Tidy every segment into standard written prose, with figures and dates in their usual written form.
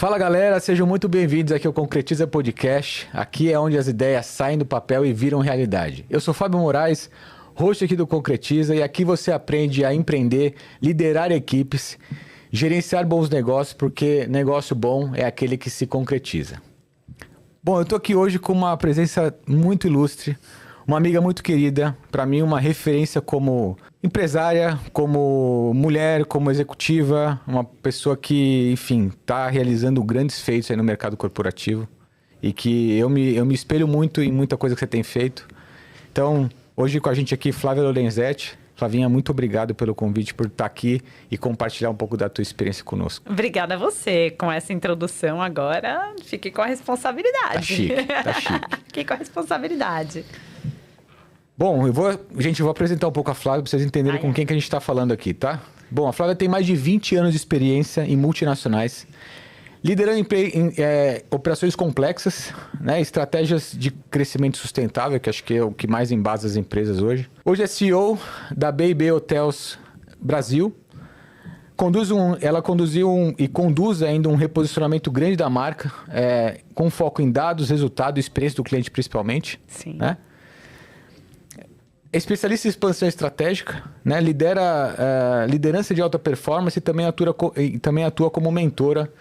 Fala galera, sejam muito bem-vindos aqui ao Concretiza Podcast. Aqui é onde as ideias saem do papel e viram realidade. Eu sou Fábio Moraes, host aqui do Concretiza, e aqui você aprende a empreender, liderar equipes, gerenciar bons negócios, porque negócio bom é aquele que se concretiza. Bom, eu tô aqui hoje com uma presença muito ilustre, uma amiga muito querida, para mim uma referência como empresária, como mulher, como executiva, uma pessoa que, enfim, está realizando grandes feitos aí no mercado corporativo e que eu me espelho muito em muita coisa que você tem feito. Então, hoje com a gente aqui, Flávia Lorenzetti. Flavinha, muito obrigado pelo convite, por estar aqui e compartilhar um pouco da tua experiência conosco. Obrigada a você. Com essa introdução agora, fique com a responsabilidade. Tá chique, tá chique. Fique com a responsabilidade. Bom, eu vou apresentar um pouco a Flávia para vocês entenderem com quem que a gente está falando aqui, tá? Bom, a Flávia tem mais de 20 anos de experiência em multinacionais, liderando operações complexas, né, estratégias de crescimento sustentável, que acho que é o que mais embasa as empresas hoje. Hoje é CEO da B&B Hotels Brasil. Ela conduziu e conduz ainda um reposicionamento grande da marca, com foco em dados, resultado e experiência do cliente principalmente. Sim. Né? É especialista em expansão estratégica, né? Lidera liderança de alta performance e também atua como mentora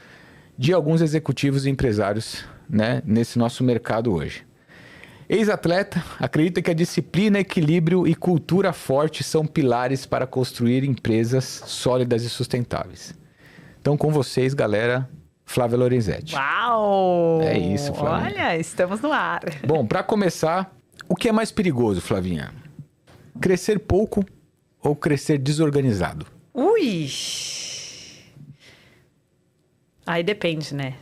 de alguns executivos e empresários, né, nesse nosso mercado hoje. Ex-atleta, acredita que a disciplina, equilíbrio e cultura forte são pilares para construir empresas sólidas e sustentáveis. Então, com vocês, galera, Flávia Lorenzetti. Uau! É isso, Flavinha. Olha, estamos no ar. Bom, para começar, o que é mais perigoso, Flavinha? Crescer pouco ou crescer desorganizado? Ui! Aí depende, né?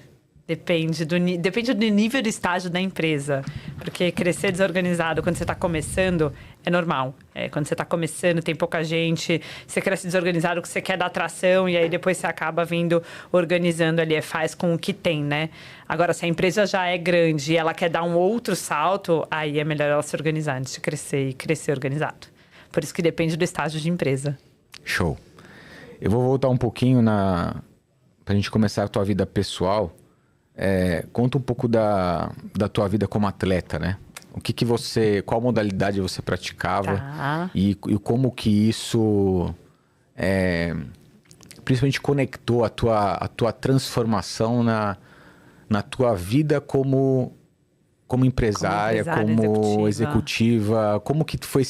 Depende do nível de estágio da empresa. Porque crescer desorganizado quando você está começando é normal. Quando você está começando, tem pouca gente, você cresce desorganizado porque você quer dar atração e aí depois você acaba vindo organizando ali, faz com o que tem, né? Agora, se a empresa já é grande e ela quer dar um outro salto, aí é melhor ela se organizar antes de crescer e crescer organizado. Por isso que depende do estágio de empresa. Show. Eu vou voltar um pouquinho pra gente começar a tua vida pessoal. Conta um pouco da tua vida como atleta, né? Qual modalidade você praticava? Tá. E como que isso principalmente conectou a tua transformação na tua vida como empresária, como executiva. Como que foi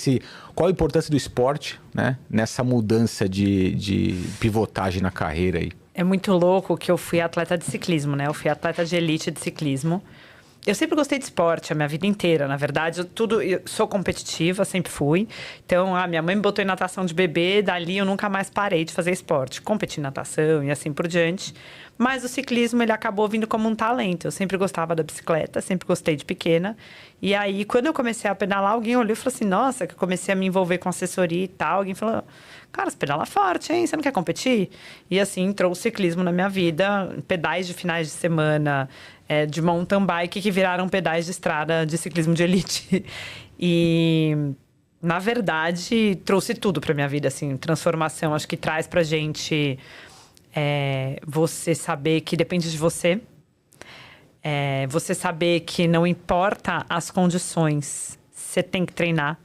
qual a importância do esporte, né, nessa mudança de pivotagem na carreira aí? É muito louco que eu fui atleta de ciclismo, né? Eu fui atleta de elite de ciclismo. Eu sempre gostei de esporte, a minha vida inteira. Na verdade, eu sou competitiva, sempre fui. Então, minha mãe me botou em natação de bebê, dali eu nunca mais parei de fazer esporte. Competi em natação e assim por diante. Mas o ciclismo, ele acabou vindo como um talento. Eu sempre gostava da bicicleta, sempre gostei de pequena. E aí, quando eu comecei a pedalar, alguém olhou e falou assim, nossa, que eu comecei a me envolver com assessoria e tal. Alguém falou, cara, você pedala forte, hein? Você não quer competir? E assim, entrou o ciclismo na minha vida. Pedais de finais de semana, de mountain bike, que viraram pedais de estrada de ciclismo de elite. E, na verdade, trouxe tudo pra minha vida, assim. Transformação, acho que traz pra gente você saber que depende de você. Você saber que não importa as condições, você tem que treinar.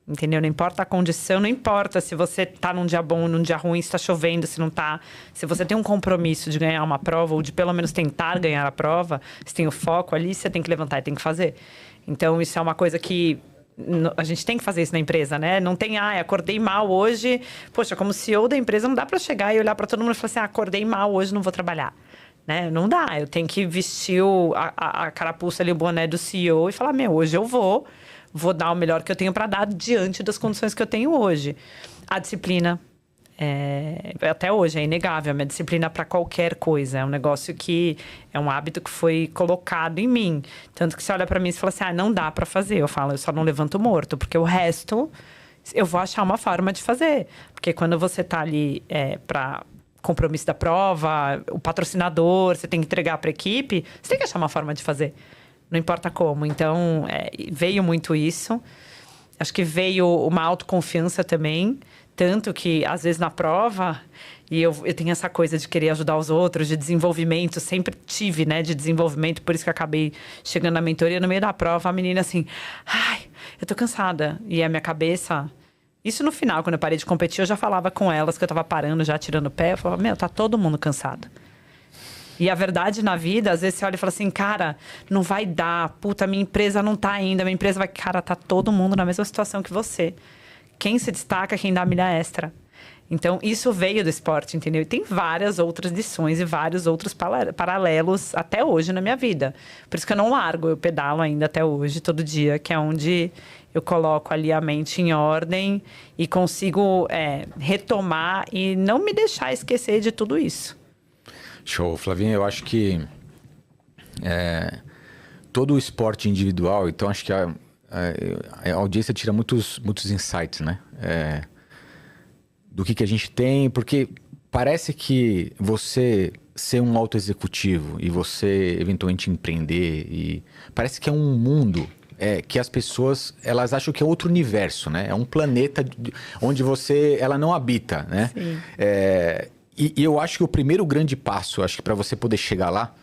Entendeu? Não importa a condição, não importa se você tá num dia bom, num dia ruim, se tá chovendo, se não tá. Se você tem um compromisso de ganhar uma prova, ou de pelo menos tentar ganhar a prova, se tem o foco ali, você tem que levantar e tem que fazer. Então, isso é uma coisa que a gente tem que fazer isso na empresa, né? Não tem, acordei mal hoje. Poxa, como CEO da empresa, não dá pra chegar e olhar pra todo mundo e falar assim, acordei mal hoje, não vou trabalhar. Né? Não dá, eu tenho que vestir a carapuça ali, o boné do CEO e falar, hoje eu vou dar o melhor que eu tenho para dar diante das condições que eu tenho hoje. A disciplina, até hoje, é inegável. A minha disciplina para qualquer coisa. É um negócio que é um hábito que foi colocado em mim. Tanto que você olha para mim e fala assim, não dá para fazer. Eu falo, eu só não levanto morto, porque o resto eu vou achar uma forma de fazer. Porque quando você tá ali para compromisso da prova, o patrocinador, você tem que entregar para a equipe, você tem que achar uma forma de fazer. Não importa como. Então, veio muito isso. Acho que veio uma autoconfiança também. Tanto que, às vezes, na prova, e eu tenho essa coisa de querer ajudar os outros, de desenvolvimento. Sempre tive, né, de desenvolvimento. Por isso que eu acabei chegando na mentoria. No meio da prova, a menina assim... Ai, eu tô cansada. E a minha cabeça... Isso no final, quando eu parei de competir, eu já falava com elas que eu tava parando, já tirando o pé. Eu falava, meu, tá todo mundo cansado. E a verdade na vida, às vezes você olha e fala assim, cara, não vai dar. Puta, minha empresa não tá ainda. Minha empresa vai... Cara, tá todo mundo na mesma situação que você. Quem se destaca é quem dá a milha extra. Então, isso veio do esporte, entendeu? E tem várias outras lições e vários outros paralelos até hoje na minha vida. Por isso que eu não largo, eu pedalo ainda até hoje, todo dia, que é onde eu coloco ali a mente em ordem e consigo retomar e não me deixar esquecer de tudo isso. Show, Flavinha, eu acho que todo o esporte individual, então acho que a audiência tira muitos insights, né? Do que a gente tem, porque parece que você ser um auto-executivo e você eventualmente empreender, e parece que é um mundo que as pessoas, elas acham que é outro universo, né? É um planeta onde ela não habita, né? Sim. E eu acho que o primeiro grande passo, acho que para você poder chegar lá,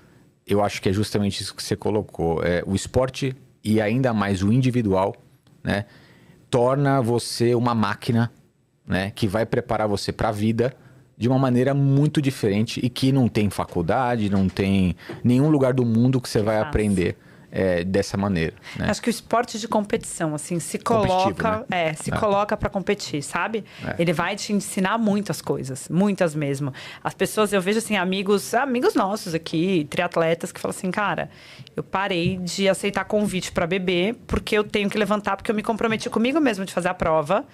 eu acho que é justamente isso que você colocou. O esporte e ainda mais o individual, né? Torna você uma máquina, né? Que vai preparar você para a vida de uma maneira muito diferente e que não tem faculdade, não tem nenhum lugar do mundo que você vai aprender dessa maneira, né? Acho que o esporte de competição, assim, se coloca, né? Coloca para competir, sabe? Ele vai te ensinar muitas coisas, muitas mesmo. As pessoas, eu vejo assim, amigos nossos aqui, triatletas, que falam assim, cara, eu parei de aceitar convite para beber porque eu tenho que levantar, porque eu me comprometi comigo mesmo de fazer a prova.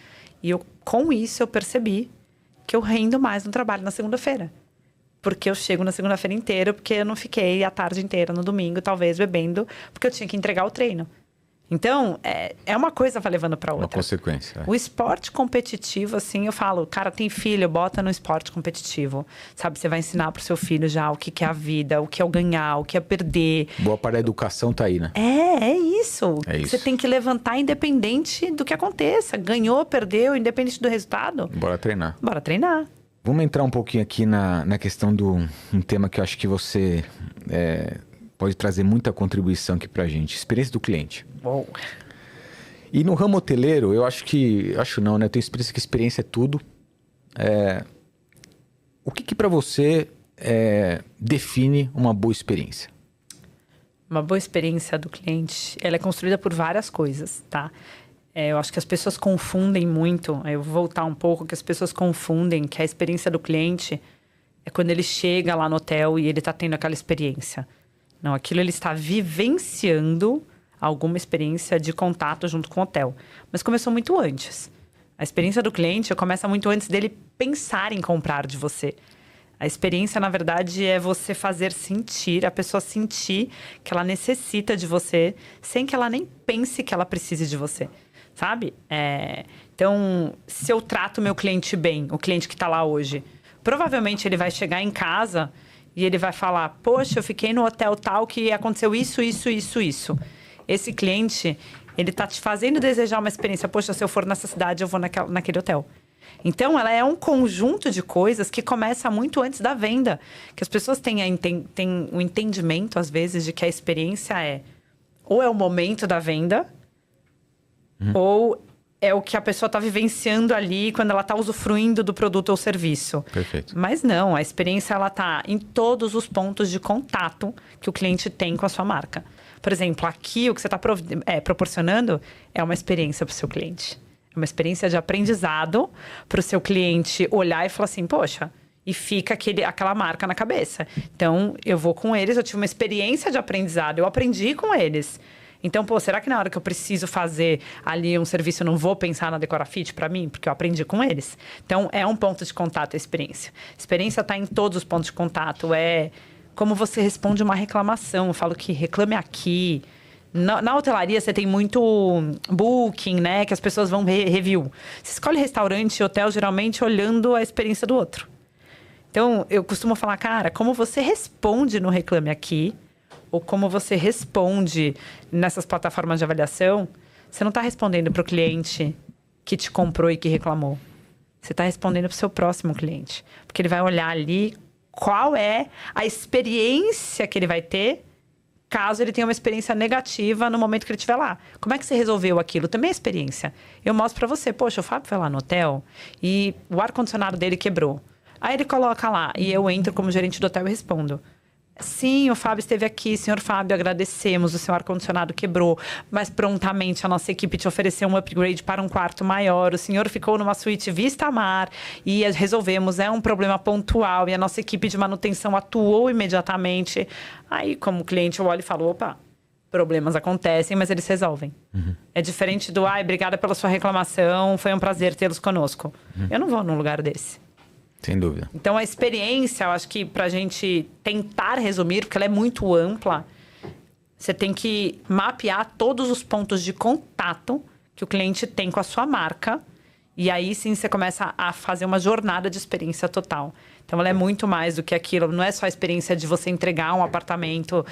E com isso eu percebi que eu rendo mais no trabalho na segunda-feira. Porque eu chego na segunda-feira inteira, porque eu não fiquei a tarde inteira no domingo, talvez, bebendo, porque eu tinha que entregar o treino. Então, uma coisa vai levando para outra. Uma consequência. O esporte competitivo, assim, eu falo, cara, tem filho, bota no esporte competitivo. Sabe, você vai ensinar pro seu filho já o que é a vida, o que é o ganhar, o que é perder. Boa parte da educação tá aí, né? É isso. É isso. Você tem que levantar independente do que aconteça. Ganhou, perdeu, independente do resultado. Bora treinar. Bora treinar. Vamos entrar um pouquinho aqui na questão um tema que eu acho que você pode trazer muita contribuição aqui pra gente. Experiência do cliente. Uou. E no ramo hoteleiro, acho não, né? Eu tenho experiência que experiência é tudo. O que pra você define uma boa experiência? Uma boa experiência do cliente, ela é construída por várias coisas, tá? Eu acho que as pessoas confundem muito, eu vou voltar um pouco, que as pessoas confundem que a experiência do cliente é quando ele chega lá no hotel e ele está tendo aquela experiência. Não, aquilo ele está vivenciando alguma experiência de contato junto com o hotel. Mas começou muito antes. A experiência do cliente começa muito antes dele pensar em comprar de você. A experiência, na verdade, é você fazer sentir, a pessoa sentir que ela necessita de você, sem que ela nem pense que ela precise de você. Sabe? Então, se eu trato meu cliente bem, o cliente que está lá hoje, provavelmente ele vai chegar em casa e ele vai falar, poxa, eu fiquei no hotel tal que aconteceu isso. Esse cliente, ele está te fazendo desejar uma experiência. Poxa, se eu for nessa cidade, eu vou naquele hotel. Então, ela é um conjunto de coisas que começa muito antes da venda. Que as pessoas têm um entendimento, às vezes, de que a experiência ou é o momento da venda, ou é o que a pessoa está vivenciando ali quando ela está usufruindo do produto ou serviço. Perfeito. Mas não, a experiência ela está em todos os pontos de contato que o cliente tem com a sua marca. Por exemplo, aqui o que você está proporcionando é uma experiência para o seu cliente. É uma experiência de aprendizado para o seu cliente olhar e falar assim, poxa, e fica aquela marca na cabeça. Então, eu vou com eles, eu tive uma experiência de aprendizado, eu aprendi com eles. Então, será que na hora que eu preciso fazer ali um serviço, eu não vou pensar na Decorafit para mim? Porque eu aprendi com eles. Então, é um ponto de contato a experiência. A experiência está em todos os pontos de contato. É como você responde uma reclamação. Eu falo que reclame aqui. Na hotelaria, você tem muito booking, né? Que as pessoas vão review. Você escolhe restaurante e hotel, geralmente, olhando a experiência do outro. Então, eu costumo falar, cara, como você responde no Reclame Aqui, ou como você responde nessas plataformas de avaliação, Você não está respondendo para o cliente que te comprou e que reclamou. Você está respondendo para o seu próximo cliente. Porque ele vai olhar ali qual é a experiência que ele vai ter caso ele tenha uma experiência negativa no momento que ele estiver lá. Como é que você resolveu aquilo? Também é experiência. Eu mostro para você, poxa, o Fábio foi lá no hotel e o ar-condicionado dele quebrou. Aí ele coloca lá e eu entro como gerente do hotel e respondo. Sim, o Fábio esteve aqui. Senhor Fábio, agradecemos. O seu ar-condicionado quebrou, mas prontamente a nossa equipe te ofereceu um upgrade para um quarto maior. O senhor ficou numa suíte vista mar e resolvemos. É um problema pontual e a nossa equipe de manutenção atuou imediatamente. Aí, como cliente, eu olho e falo, opa, problemas acontecem, mas eles resolvem. É diferente do, obrigada pela sua reclamação, foi um prazer tê-los conosco. Eu não vou num lugar desse. Sem dúvida. Então, a experiência, eu acho que para a gente tentar resumir, porque ela é muito ampla, você tem que mapear todos os pontos de contato que o cliente tem com a sua marca. E aí, sim, você começa a fazer uma jornada de experiência total. Então, ela é muito mais do que aquilo. Não é só a experiência de você entregar um apartamento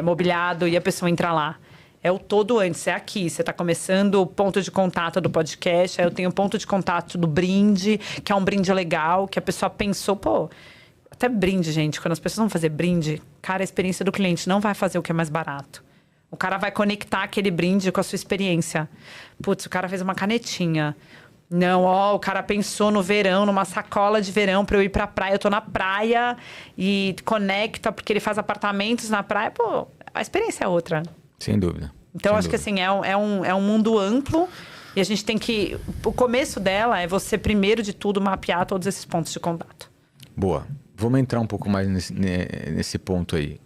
mobiliado e a pessoa entrar lá. É o todo antes, é aqui. Você está começando o ponto de contato do podcast, aí eu tenho o ponto de contato do brinde, que é um brinde legal, que a pessoa pensou, até brinde, gente. Quando as pessoas vão fazer brinde, cara, a experiência do cliente não vai fazer o que é mais barato. O cara vai conectar aquele brinde com a sua experiência. Putz, o cara fez uma canetinha. Não, o cara pensou no verão, numa sacola de verão para eu ir pra praia. Eu tô na praia e conecta, porque ele faz apartamentos na praia. A experiência é outra. Sem dúvida. Então, acho que assim, é um mundo amplo e a gente tem que... O começo dela é você, primeiro de tudo, mapear todos esses pontos de contato. Boa. Vamos entrar um pouco mais nesse ponto aí.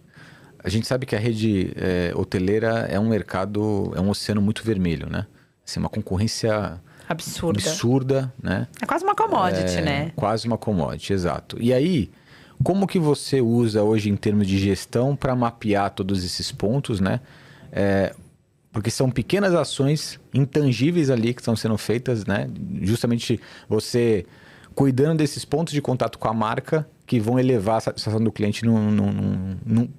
A gente sabe que a rede hoteleira é um mercado, é um oceano muito vermelho, né? Assim, uma concorrência... Absurda, né? É quase uma commodity, né? Quase uma commodity, exato. E aí, como que você usa hoje em termos de gestão para mapear todos esses pontos, né? Porque são pequenas ações intangíveis ali que estão sendo feitas, né? Justamente você cuidando desses pontos de contato com a marca que vão elevar a satisfação do cliente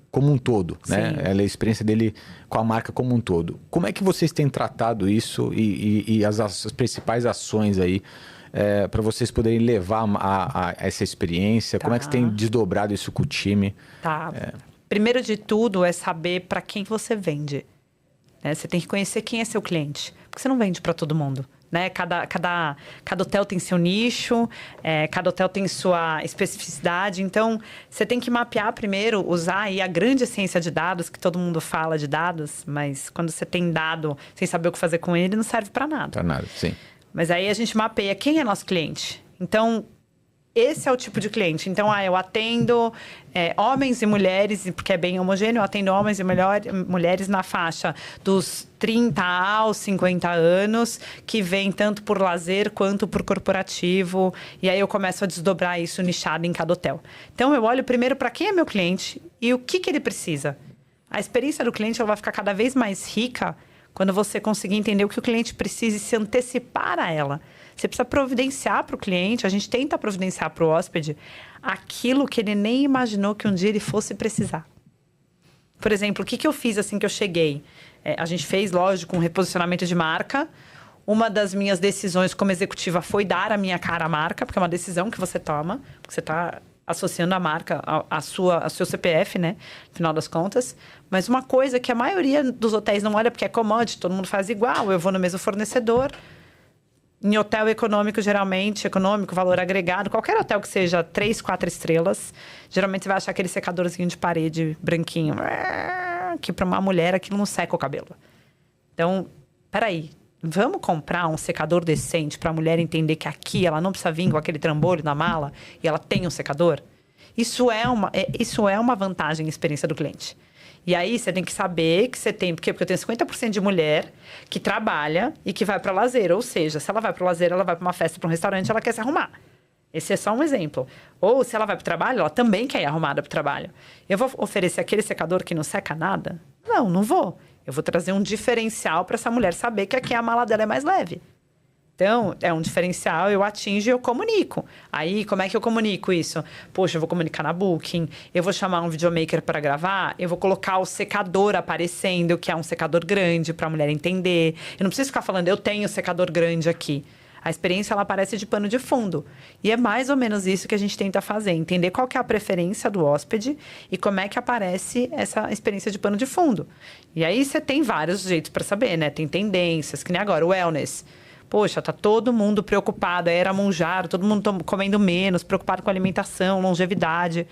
como um todo, né? A experiência dele com a marca como um todo. Como é que vocês têm tratado isso e as principais ações aí para vocês poderem levar a essa experiência? Como é que você tem desdobrado isso com o time? Primeiro de tudo é saber para quem você vende. Né? Você tem que conhecer quem é seu cliente. Porque você não vende para todo mundo. Né? Cada hotel tem seu nicho, cada hotel tem sua especificidade. Então, você tem que mapear primeiro, usar aí a grande ciência de dados, que todo mundo fala de dados, mas quando você tem dado sem saber o que fazer com ele, não serve para nada. Para nada, sim. Mas aí a gente mapeia quem é nosso cliente. Então, esse é o tipo de cliente. Então, eu atendo homens e mulheres, porque é bem homogêneo, eu atendo homens e mulheres na faixa dos 30 aos 50 anos, que vêm tanto por lazer quanto por corporativo. E aí eu começo a desdobrar isso nichado em cada hotel. Então, eu olho primeiro para quem é meu cliente e o que ele precisa. A experiência do cliente ela vai ficar cada vez mais rica quando você conseguir entender o que o cliente precisa e se antecipar a ela. Você precisa providenciar para o cliente, a gente tenta providenciar para o hóspede aquilo que ele nem imaginou que um dia ele fosse precisar. Por exemplo, o que eu fiz assim que eu cheguei? A gente fez, lógico, um reposicionamento de marca. Uma das minhas decisões como executiva foi dar a minha cara à marca, porque é uma decisão que você toma, porque você está associando a marca ao seu CPF, né? No final das contas. Mas uma coisa que a maioria dos hotéis não olha, porque é commodity, todo mundo faz igual, eu vou no mesmo fornecedor. Em hotel econômico, geralmente, valor agregado, qualquer hotel que seja 3, 4 estrelas, geralmente você vai achar aquele secadorzinho de parede branquinho, que para uma mulher aquilo não seca o cabelo. Então, peraí, vamos comprar um secador decente para a mulher entender que aqui ela não precisa vir com aquele trambolho na mala e ela tem um secador? Isso é uma vantagem em experiência do cliente. E aí, você tem que saber que você tem... Porque eu tenho 50% de mulher que trabalha e que vai para lazer. Ou seja, se ela vai para o lazer, ela vai para uma festa, para um restaurante, ela quer se arrumar. Esse é só um exemplo. Ou se ela vai para o trabalho, ela também quer ir arrumada para o trabalho. Eu vou oferecer aquele secador que não seca nada? Não vou. Eu vou trazer um diferencial para essa mulher saber que aqui a mala dela é mais leve. Então, é um diferencial, eu atingo e eu comunico. Aí, como é que eu comunico isso? Poxa, eu vou comunicar na Booking, eu vou chamar um videomaker para gravar, eu vou colocar o secador aparecendo, que é um secador grande para a mulher entender. Eu não preciso ficar falando, eu tenho secador grande aqui. A experiência, ela aparece de pano de fundo. E é mais ou menos isso que a gente tenta fazer. Entender qual que é a preferência do hóspede e como é que aparece essa experiência de pano de fundo. E aí, você tem vários jeitos para saber, né? Tem tendências, que nem agora, o wellness. Poxa, tá todo mundo preocupado, era Monjaro, todo mundo comendo menos, preocupado com alimentação, longevidade.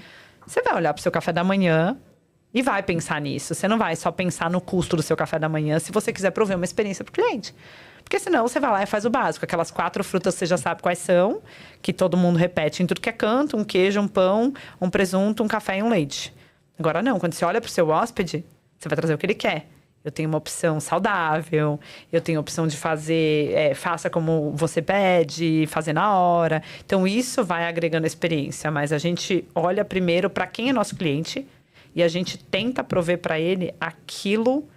Você vai olhar para o seu café da manhã e vai pensar nisso. Você não vai só pensar no custo do seu café da manhã se você quiser prover uma experiência para o cliente. Porque senão você vai lá e faz o básico. Aquelas 4 frutas você já sabe quais são, que todo mundo repete em tudo que é canto: um queijo, um pão, um presunto, um café e um leite. Agora não, quando você olha para o seu hóspede, você vai trazer o que ele quer. Eu tenho uma opção saudável, eu tenho a opção de fazer, faça como você pede, fazer na hora. Então, isso vai agregando a experiência. Mas a gente olha primeiro para quem é nosso cliente e a gente tenta prover para ele aquilo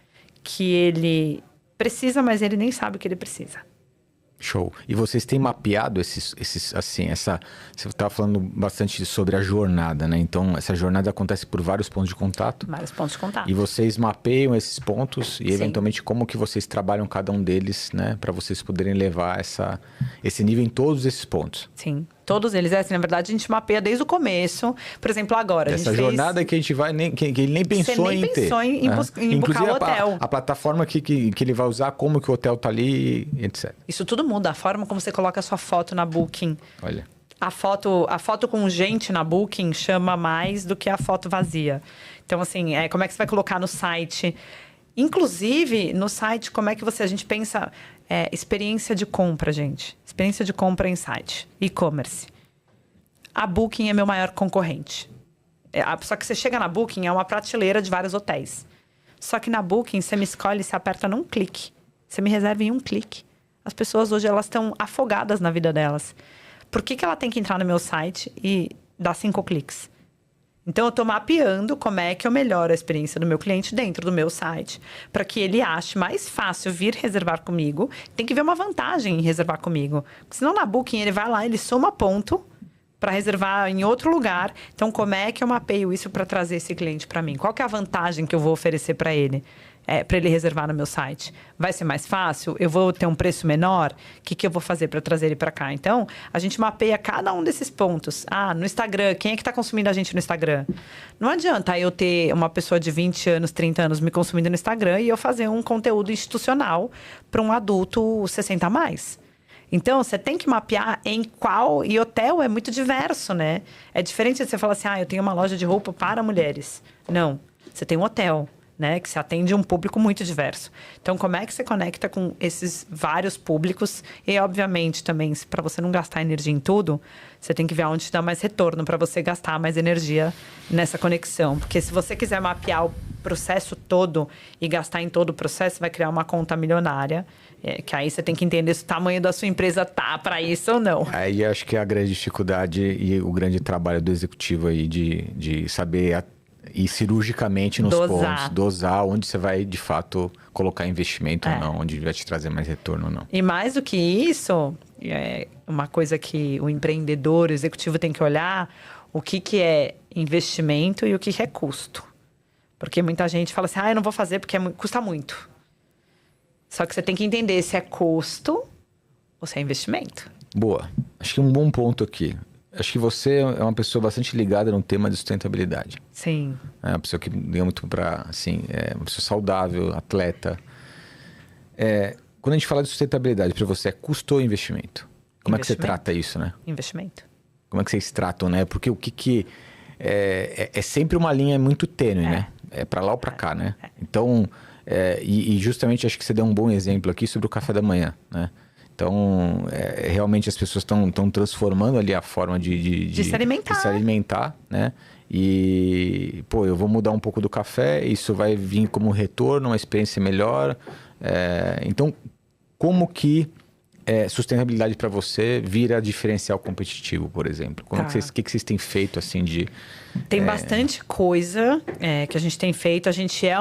que ele precisa, mas ele nem sabe o que ele precisa. Show. E vocês têm mapeado esses assim, você estava falando bastante sobre a jornada, né? Então, essa jornada acontece por vários pontos de contato. Vários pontos de contato. E vocês mapeiam esses pontos e, Sim, eventualmente, como que vocês trabalham cada um deles, né? Para vocês poderem levar esse nível em todos esses pontos. Sim, todos eles. Assim, na verdade, a gente mapeia desde o começo. Por exemplo, agora, Essa a gente jornada que a gente vai, que ele nem pensou Você nem em ter. pensou em buscar o hotel. A plataforma que ele vai usar, como que o hotel tá ali, etc. Isso tudo muda. A forma como você coloca a sua foto na Booking. Olha. A foto com gente na Booking chama mais do que a foto vazia. Então, assim, como é que você vai colocar no site? Inclusive, no site, como é que a gente pensa experiência de compra, gente. Experiência de compra em site. E-commerce. A Booking é meu maior concorrente. Só que você chega na Booking, é uma prateleira de vários hotéis. Só que na Booking, você me escolhe, você aperta num clique. Você me reserva em um clique. As pessoas hoje, elas estão afogadas na vida delas. Por que ela tem que entrar no meu site e dar 5 cliques? Então, eu estou mapeando como é que eu melhoro a experiência do meu cliente dentro do meu site, para que ele ache mais fácil vir reservar comigo. Tem que ver uma vantagem em reservar comigo. Porque senão, na Booking, ele vai lá, ele soma ponto para reservar em outro lugar. Então, como é que eu mapeio isso para trazer esse cliente para mim? Qual que é a vantagem que eu vou oferecer para ele? Para ele reservar no meu site? Vai ser mais fácil? Eu vou ter um preço menor? O que eu vou fazer para trazer ele para cá? Então, a gente mapeia cada um desses pontos. No Instagram, quem é que está consumindo a gente no Instagram? Não adianta eu ter uma pessoa de 20 anos, 30 anos me consumindo no Instagram e eu fazer um conteúdo institucional para um adulto 60 a mais. Então, você tem que mapear em qual... E hotel é muito diverso, né? É diferente de você falar assim, eu tenho uma loja de roupa para mulheres. Não, você tem um hotel, né, que se atende um público muito diverso. Então, como é que você conecta com esses vários públicos? E, obviamente, também, para você não gastar energia em tudo, você tem que ver onde te dá mais retorno para você gastar mais energia nessa conexão. Porque se você quiser mapear o processo todo e gastar em todo o processo, você vai criar uma conta milionária, que aí você tem que entender se o tamanho da sua empresa tá para isso ou não. Aí acho que é a grande dificuldade e o grande trabalho do executivo aí de saber ir cirurgicamente nos pontos, dosar onde você vai, de fato, colocar investimento ou não, onde vai te trazer mais retorno ou não. E mais do que isso, uma coisa que o empreendedor, o executivo tem que olhar, o que é investimento e o que é custo. Porque muita gente fala assim, eu não vou fazer porque custa muito. Só que você tem que entender se é custo ou se é investimento. Boa. Acho que um bom ponto aqui. Acho que você é uma pessoa bastante ligada no tema de sustentabilidade. Sim. É uma pessoa que liga muito para, assim, uma pessoa saudável, atleta. Quando a gente fala de sustentabilidade, para você é custo ou investimento? Como é que você trata isso, né? Investimento. Como é que vocês tratam, né? Porque o que é sempre uma linha muito tênue, né? É para lá ou para cá, né? Então, e justamente acho que você deu um bom exemplo aqui sobre o café da manhã, né? Então, realmente as pessoas estão transformando ali a forma de se alimentar. De se alimentar, né? E, eu vou mudar um pouco do café, isso vai vir como retorno, uma experiência melhor. Então, como que sustentabilidade para você vira diferencial competitivo, por exemplo? O que vocês têm feito assim de... Tem bastante coisa que a gente tem feito. A gente é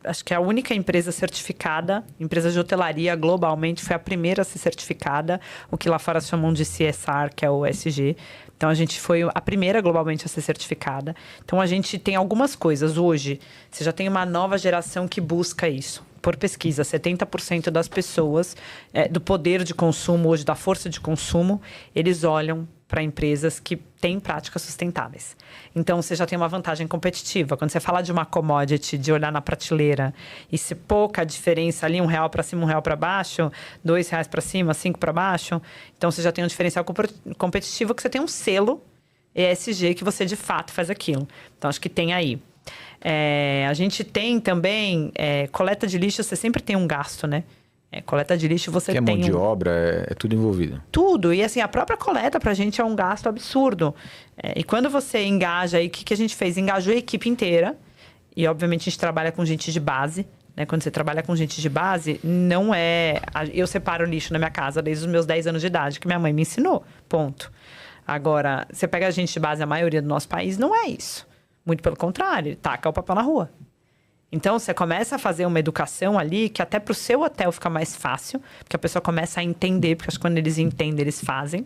acho que é a única empresa certificada, empresa de hotelaria globalmente, foi a primeira a ser certificada, o que lá fora chamam de CSR, que é o ESG. Então, a gente foi a primeira globalmente a ser certificada. Então, a gente tem algumas coisas. Hoje, você já tem uma nova geração que busca isso. Por pesquisa, 70% das pessoas, do poder de consumo hoje, da força de consumo, eles olham para empresas que têm práticas sustentáveis. Então, você já tem uma vantagem competitiva. Quando você fala de uma commodity, de olhar na prateleira e se pouca diferença ali, R$1 para cima, R$1 para baixo, R$2 para cima, 5 para baixo, então você já tem um diferencial competitivo que você tem um selo ESG que você de fato faz aquilo. Então, acho que tem aí. A gente tem também coleta de lixo, você sempre tem um gasto, né? Coleta de lixo você tem... Que é mão de obra, é tudo envolvido. Tudo. E assim, a própria coleta pra gente é um gasto absurdo. E quando você engaja aí, o que a gente fez? Engajou a equipe inteira. E obviamente a gente trabalha com gente de base. Né? Quando você trabalha com gente de base, não é... Eu separo o lixo na minha casa desde os meus 10 anos de idade, que minha mãe me ensinou. Ponto. Agora, você pega a gente de base, a maioria do nosso país, não é isso. Muito pelo contrário, ele taca o papel na rua. Então, você começa a fazer uma educação ali que até para o seu hotel fica mais fácil, porque a pessoa começa a entender, porque acho que quando eles entendem, eles fazem.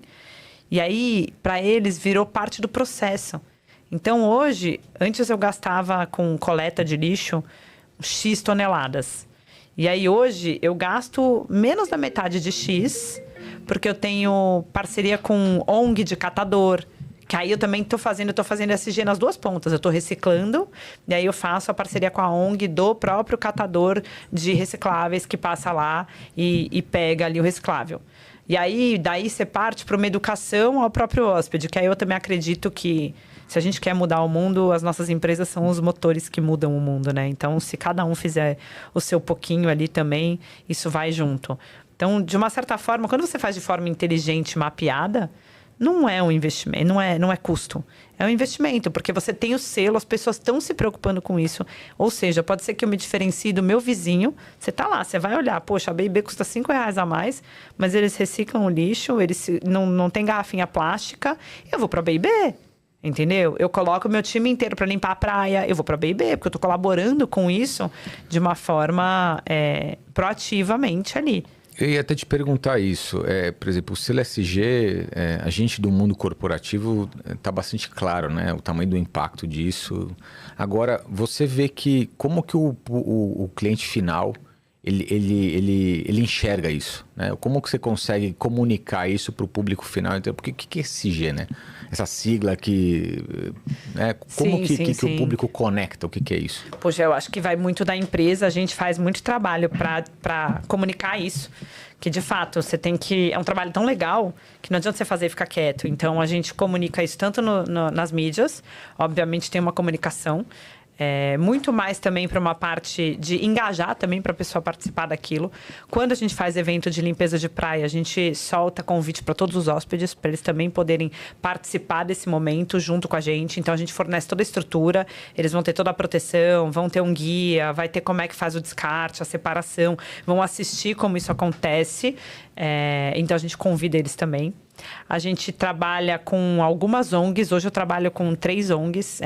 E aí, para eles, virou parte do processo. Então, hoje, antes eu gastava com coleta de lixo X toneladas. E aí, hoje, eu gasto menos da metade de X, porque eu tenho parceria com ONG de catador, que aí eu também estou fazendo SG nas duas pontas. Eu estou reciclando, e aí eu faço a parceria com a ONG do próprio catador de recicláveis que passa lá e pega ali o reciclável. E aí, daí você parte para uma educação ao próprio hóspede, que aí eu também acredito que se a gente quer mudar o mundo, as nossas empresas são os motores que mudam o mundo, né? Então, se cada um fizer o seu pouquinho ali também, isso vai junto. Então, de uma certa forma, quando você faz de forma inteligente, mapeada, não é um investimento, não é custo. É um investimento, porque você tem o selo, as pessoas estão se preocupando com isso. Ou seja, pode ser que eu me diferencie do meu vizinho. Você está lá, você vai olhar, poxa, a B&B custa R$5 a mais, mas eles reciclam o lixo, eles não tem garrafinha plástica, eu vou para a B&B. Entendeu? Eu coloco o meu time inteiro para limpar a praia, eu vou para a B&B, porque eu estou colaborando com isso de uma forma proativamente ali. Eu ia até te perguntar isso. Por exemplo, o selo SG, a gente do mundo corporativo está bastante claro, né? O tamanho do impacto disso. Agora, você vê que como que o cliente final ele enxerga isso, né? Como que você consegue comunicar isso para o público final? Então, porque o que é SG, né? Essa sigla que... Né? Como que o público conecta? O que é isso? Poxa, eu acho que vai muito da empresa. A gente faz muito trabalho para comunicar isso. Que, de fato, você tem que... É um trabalho tão legal que não adianta você fazer e ficar quieto. Então, a gente comunica isso tanto nas mídias. Obviamente, tem uma comunicação. Muito mais também para uma parte de engajar também para a pessoa participar daquilo. Quando a gente faz evento de limpeza de praia, a gente solta convite para todos os hóspedes, para eles também poderem participar desse momento junto com a gente. Então, a gente fornece toda a estrutura, eles vão ter toda a proteção, vão ter um guia, vai ter como é que faz o descarte, a separação, vão assistir como isso acontece. Então, a gente convida eles também. A gente trabalha com algumas ONGs. Hoje eu trabalho com 3 ONGs.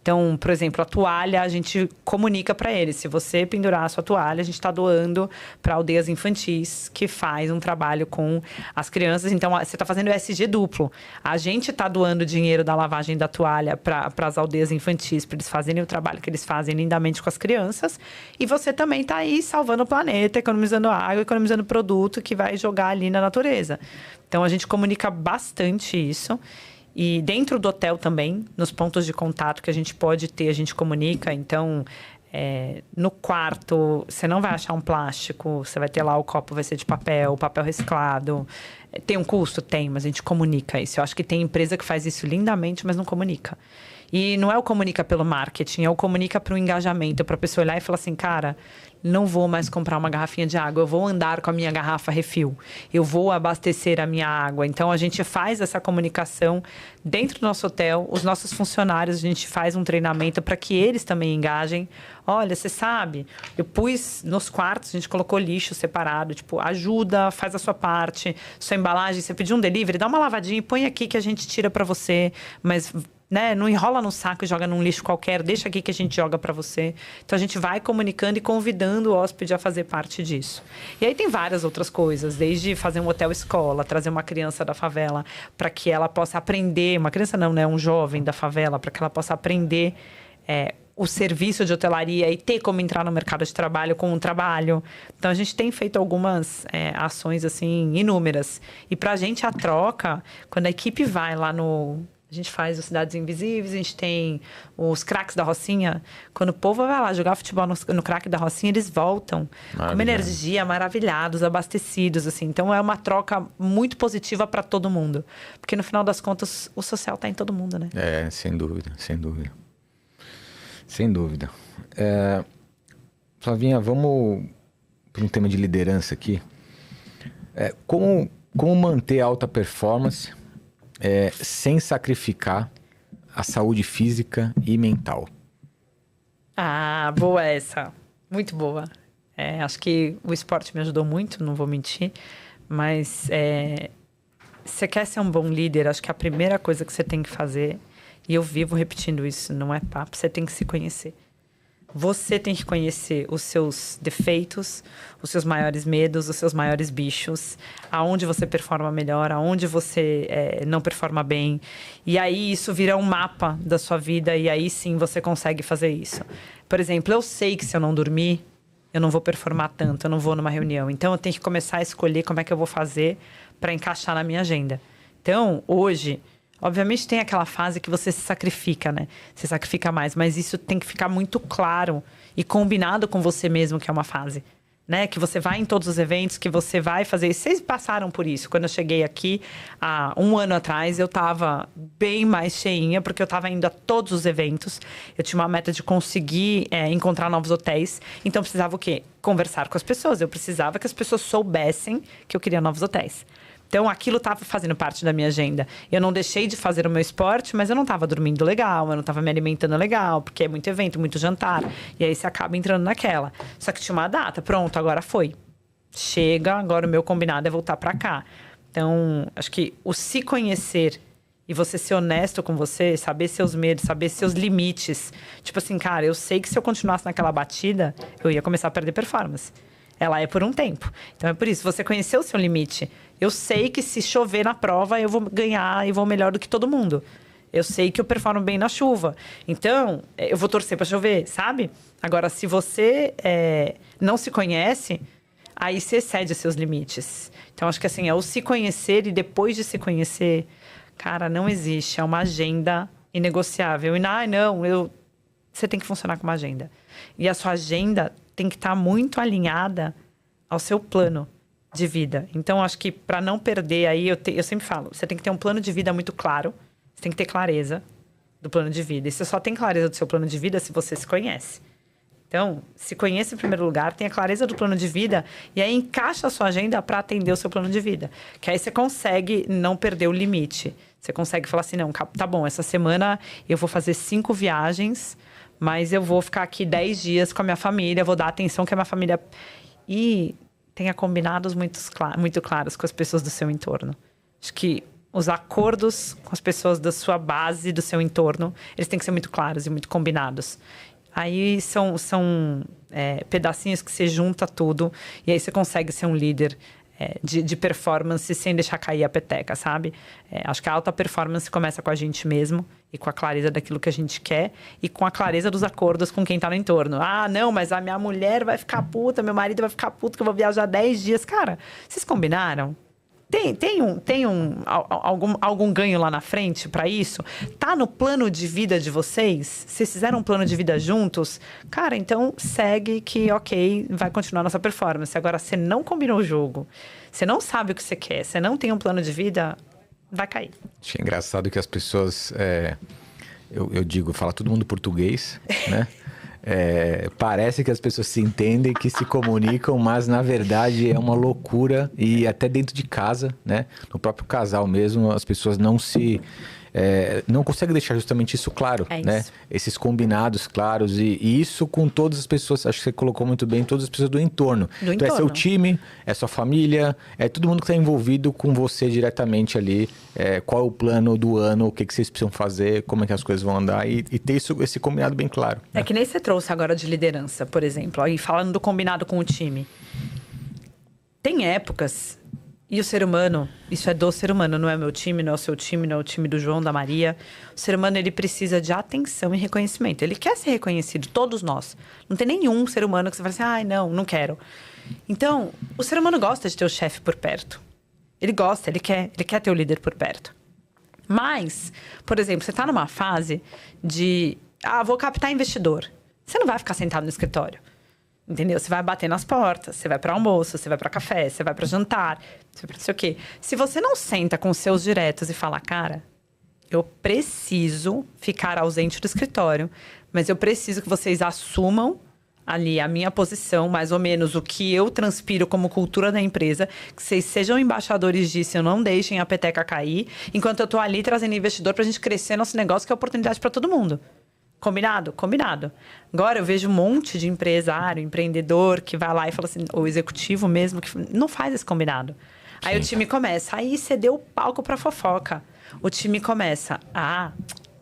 Então, por exemplo, a toalha, a gente comunica para eles. Se você pendurar a sua toalha, a gente está doando para aldeias infantis, que faz um trabalho com as crianças. Então, você está fazendo ESG duplo. A gente está doando dinheiro da lavagem da toalha para as aldeias infantis, para eles fazerem o trabalho que eles fazem lindamente com as crianças. E você também está aí salvando o planeta, economizando água, economizando produto que vai jogar ali na natureza. Então, a gente comunica bastante isso. E dentro do hotel também, nos pontos de contato que a gente pode ter, a gente comunica. Então, no quarto, você não vai achar um plástico. Você vai ter lá, o copo vai ser de papel, papel reciclado. Tem um custo? Tem, mas a gente comunica isso. Eu acho que tem empresa que faz isso lindamente, mas não comunica. E não é o comunica pelo marketing, é o comunica para o engajamento, para a pessoa olhar e falar assim, cara, não vou mais comprar uma garrafinha de água, eu vou andar com a minha garrafa refil, eu vou abastecer a minha água. Então, a gente faz essa comunicação dentro do nosso hotel, os nossos funcionários, a gente faz um treinamento para que eles também engajem. Olha, você sabe, eu pus nos quartos, a gente colocou lixo separado, tipo, ajuda, faz a sua parte, sua embalagem, você pediu um delivery, dá uma lavadinha e põe aqui que a gente tira para você, mas... né? Não enrola no saco e joga num lixo qualquer, deixa aqui que a gente joga para você. Então, a gente vai comunicando e convidando o hóspede a fazer parte disso. E aí tem várias outras coisas, desde fazer um hotel-escola, trazer uma criança da favela para que ela possa aprender, uma criança não, né? Um jovem da favela, para que ela possa aprender o serviço de hotelaria e ter como entrar no mercado de trabalho com um trabalho. Então, a gente tem feito algumas ações, assim, inúmeras. E para a gente, a troca, quando a equipe vai lá no... A gente faz os Cidades Invisíveis, a gente tem os craques da Rocinha. Quando o povo vai lá jogar futebol no craque da Rocinha, eles voltam com uma energia, maravilhados, abastecidos, assim. Então, é uma troca muito positiva para todo mundo. Porque, no final das contas, o social está em todo mundo, né? Sem dúvida, sem dúvida. Sem dúvida. Flavinha, vamos para um tema de liderança aqui. Como manter alta performance... sem sacrificar a saúde física e mental? Ah, boa essa. Muito boa. Acho que o esporte me ajudou muito, não vou mentir. Mas você quer ser um bom líder, acho que a primeira coisa que você tem que fazer, e eu vivo repetindo isso, não é papo, você tem que se conhecer. Você tem que conhecer os seus defeitos, os seus maiores medos, os seus maiores bichos, aonde você performa melhor, aonde você não performa bem. E aí isso vira um mapa da sua vida e aí sim você consegue fazer isso. Por exemplo, eu sei que se eu não dormir, eu não vou performar tanto, eu não vou numa reunião. Então, eu tenho que começar a escolher como é que eu vou fazer para encaixar na minha agenda. Então, hoje... Obviamente tem aquela fase que você se sacrifica, né? Você sacrifica mais, mas isso tem que ficar muito claro e combinado com você mesmo que é uma fase, né? Que você vai em todos os eventos, que você vai fazer... Vocês passaram por isso. Quando eu cheguei aqui, há um ano atrás, eu estava bem mais cheinha, porque eu estava indo a todos os eventos. Eu tinha uma meta de conseguir encontrar novos hotéis. Então, eu precisava o quê? Conversar com as pessoas. Eu precisava que as pessoas soubessem que eu queria novos hotéis. Então, aquilo estava fazendo parte da minha agenda. Eu não deixei de fazer o meu esporte, mas eu não estava dormindo legal, eu não estava me alimentando legal, porque é muito evento, muito jantar. E aí, você acaba entrando naquela. Só que tinha uma data. Pronto, agora foi. Chega, agora o meu combinado é voltar para cá. Então, acho que o se conhecer e você ser honesto com você, saber seus medos, saber seus limites. Tipo assim, cara, eu sei que se eu continuasse naquela batida, eu ia começar a perder performance. Ela é por um tempo. Então, é por isso, você conhecer o seu limite. Eu sei que se chover na prova, eu vou ganhar e vou melhor do que todo mundo. Eu sei que eu performo bem na chuva. Então, eu vou torcer para chover, sabe? Agora, se você não se conhece, aí você excede seus limites. Então, acho que assim, é o se conhecer e depois de se conhecer, cara, não existe. É uma agenda inegociável. E você tem que funcionar com uma agenda. E a sua agenda tem que estar muito alinhada ao seu plano de vida. Então, acho que para não perder aí, eu sempre falo, você tem que ter um plano de vida muito claro, você tem que ter clareza do plano de vida. E você só tem clareza do seu plano de vida se você se conhece. Então, se conheça em primeiro lugar, tenha clareza do plano de vida e aí encaixa a sua agenda para atender o seu plano de vida. Que aí você consegue não perder o limite. Você consegue falar assim, não, tá bom, essa semana eu vou fazer 5 viagens, mas eu vou ficar aqui 10 dias com a minha família, vou dar a atenção que a minha família... E tenha combinados muito claros com as pessoas do seu entorno. Acho que os acordos com as pessoas da sua base, do seu entorno, eles têm que ser muito claros e muito combinados. Aí são pedacinhos que você junta tudo e aí você consegue ser um líder de performance sem deixar cair a peteca, sabe? Acho que a alta performance começa com a gente mesmo e com a clareza daquilo que a gente quer e com a clareza dos acordos com quem tá no entorno. Ah, não, mas a minha mulher vai ficar puta, meu marido vai ficar puto que eu vou viajar 10 dias. Cara, vocês combinaram? Tem algum ganho lá na frente para isso? Tá no plano de vida de vocês? Vocês fizeram um plano de vida juntos? Cara, então segue que, ok, vai continuar nossa performance. Agora, você não combinou o jogo, você não sabe o que você quer, você não tem um plano de vida, vai cair. Acho engraçado que as pessoas, eu digo, fala todo mundo português, né? Parece que as pessoas se entendem, que se comunicam, mas na verdade é uma loucura. E até dentro de casa, né? No próprio casal mesmo, as pessoas não conseguem deixar justamente isso claro, né? Isso. Esses combinados claros e isso com todas as pessoas, acho que você colocou muito bem, todas as pessoas do entorno. Então é seu time, é sua família, é todo mundo que está envolvido com você diretamente ali, qual é o plano do ano, o que vocês precisam fazer, como é que as coisas vão andar e ter esse combinado bem claro. É que nem você trouxe agora de liderança, por exemplo, aí falando do combinado com o time. Tem épocas... E o ser humano, isso é do ser humano, não é meu time, não é o seu time, não é o time do João, da Maria. O ser humano, ele precisa de atenção e reconhecimento. Ele quer ser reconhecido, todos nós. Não tem nenhum ser humano que você fala assim, ai, não quero. Então, o ser humano gosta de ter o chefe por perto. Ele gosta, ele quer ter o líder por perto. Mas, por exemplo, você está numa fase de, vou captar investidor. Você não vai ficar sentado no escritório. Entendeu? Você vai bater nas portas, você vai para almoço, você vai para café, você vai para jantar, você vai para não sei o quê. Se você não senta com os seus diretos e fala, cara, eu preciso ficar ausente do escritório, mas eu preciso que vocês assumam ali a minha posição, mais ou menos o que eu transpiro como cultura da empresa, que vocês sejam embaixadores disso, não deixem a peteca cair, enquanto eu tô ali trazendo investidor pra gente crescer nosso negócio, que é oportunidade para todo mundo. Combinado? Combinado. Agora eu vejo um monte de empresário, empreendedor que vai lá e fala assim, ou executivo mesmo, que não faz esse combinado. Aí o time começa, aí você deu o palco pra fofoca. O time começa,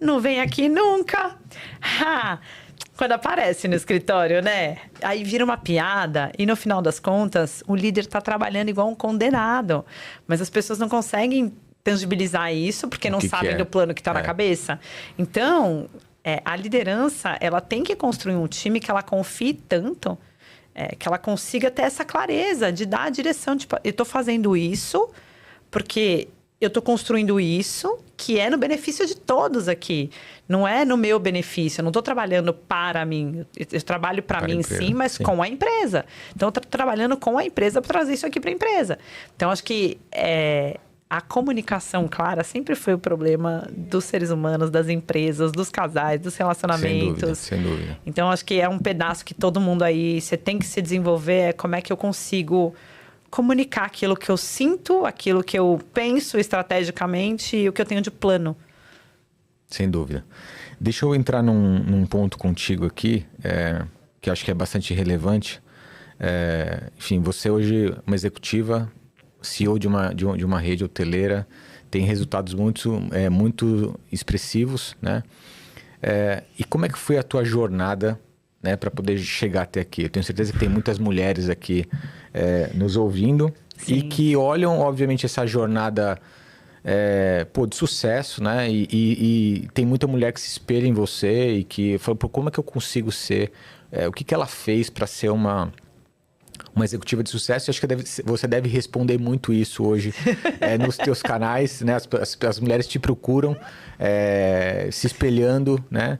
não vem aqui nunca. Quando aparece no escritório, né? Aí vira uma piada e no final das contas, o líder tá trabalhando igual um condenado. Mas as pessoas não conseguem tangibilizar isso porque não sabem do plano que tá na cabeça. Então... a liderança, ela tem que construir um time que ela confie tanto, que ela consiga ter essa clareza de dar a direção. Tipo, eu tô fazendo isso porque eu tô construindo isso que é no benefício de todos aqui. Não é no meu benefício. Eu não tô trabalhando para mim. Eu trabalho para mim, sim, mas com a empresa. Então, eu tô trabalhando com a empresa para trazer isso aqui para a empresa. Então, acho que... a comunicação clara sempre foi o problema dos seres humanos, das empresas, dos casais, dos relacionamentos. Sem dúvida. Então, acho que é um pedaço que todo mundo aí... Você tem que se desenvolver. Como é que eu consigo comunicar aquilo que eu sinto, aquilo que eu penso estrategicamente e o que eu tenho de plano. Sem dúvida. Deixa eu entrar num ponto contigo aqui, que eu acho que é bastante relevante. Enfim, você hoje é uma executiva... CEO de uma rede hoteleira, tem resultados muito expressivos, né? E como é que foi a tua jornada, né, para poder chegar até aqui? Eu tenho certeza que tem muitas mulheres aqui nos ouvindo. Sim. E que olham, obviamente, essa jornada de sucesso, né? E tem muita mulher que se espelha em você e que fala, como é que eu consigo ser? O que ela fez para ser uma executiva de sucesso? Eu acho que você deve responder muito isso hoje nos teus canais, né? As mulheres te procuram, se espelhando, né?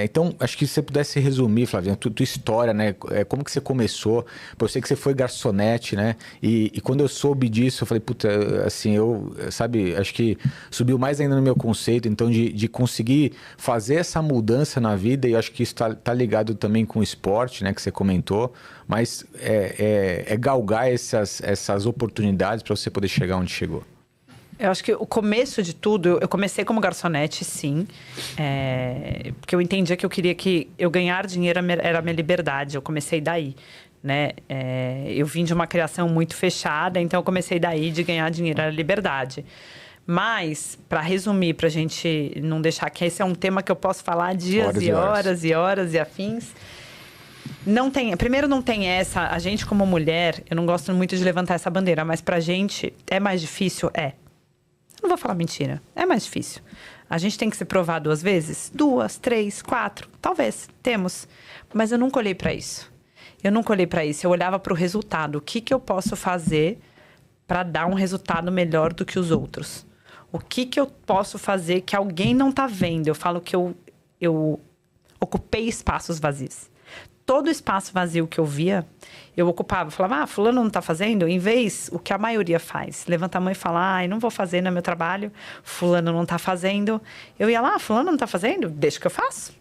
Então, acho que se você pudesse resumir, Flavinha, tua história, né? Como que você começou? Eu sei que você foi garçonete, né? E quando eu soube disso, eu falei, puta, assim, acho que subiu mais ainda no meu conceito, então, de conseguir fazer essa mudança na vida, e eu acho que isso tá ligado também com o esporte, né? Que você comentou, mas galgar essas oportunidades para você poder chegar onde chegou. Eu acho que o começo de tudo, eu comecei como garçonete, sim. Porque eu entendia que eu queria que eu ganhar dinheiro era a minha liberdade. Eu comecei daí, né? Eu vim de uma criação muito fechada, então eu comecei daí de ganhar dinheiro, era liberdade. Mas, para resumir, para a gente não deixar que esse é um tema que eu posso falar dias e horas e horas e afins... Primeiro não tem essa... A gente como mulher, eu não gosto muito de levantar essa bandeira, mas pra gente é mais difícil? Não vou falar mentira. É mais difícil. A gente tem que se provar 2 vezes? 2, 3, 4. Talvez. Temos. Mas eu nunca olhei para isso. Eu olhava para o resultado. O que eu posso fazer para dar um resultado melhor do que os outros? O que eu posso fazer que alguém não tá vendo? Eu falo que eu ocupei espaços vazios. Todo espaço vazio que eu via, eu ocupava. Eu falava, fulano não tá fazendo? Em vez, o que a maioria faz. Levanta a mão e fala, não vou fazer no meu trabalho. Fulano não tá fazendo. Eu ia lá, fulano não tá fazendo? Deixa que eu faço.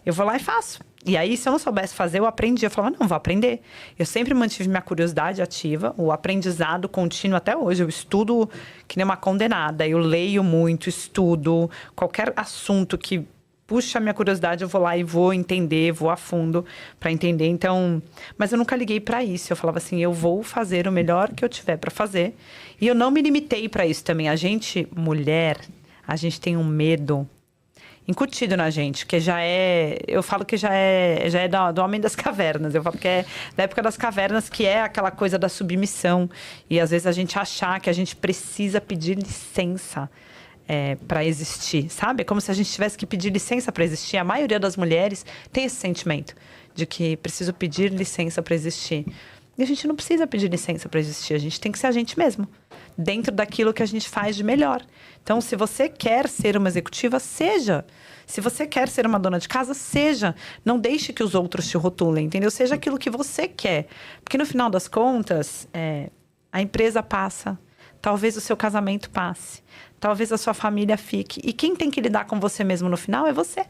eu vou lá e faço. E aí, se eu não soubesse fazer, eu aprendi. Eu falava, não, vou aprender. Eu sempre mantive minha curiosidade ativa, o aprendizado contínuo até hoje. Eu estudo que nem uma condenada. Eu leio muito, estudo. Qualquer assunto que puxa a minha curiosidade, eu vou lá e vou entender, vou a fundo para entender. Então, mas eu nunca liguei para isso. Eu falava assim, eu vou fazer o melhor que eu tiver para fazer. E eu não me limitei para isso também. A gente, mulher, a gente tem um medo incutido na gente, que já é... Eu falo que já é do homem das cavernas. Eu falo que é da época das cavernas, que é aquela coisa da submissão. E às vezes a gente achar que a gente precisa pedir licença para existir, sabe? É como se a gente tivesse que pedir licença para existir. A maioria das mulheres tem esse sentimento de que preciso pedir licença para existir. E a gente não precisa pedir licença para existir. A gente tem que ser a gente mesmo, dentro daquilo que a gente faz de melhor. Então, se você quer ser uma executiva, seja. Se você quer ser uma dona de casa, seja. Não deixe que os outros te rotulem, entendeu? Seja aquilo que você quer. Porque no final das contas, a empresa passa. Talvez o seu casamento passe. Talvez a sua família fique. E quem tem que lidar com você mesmo no final é você.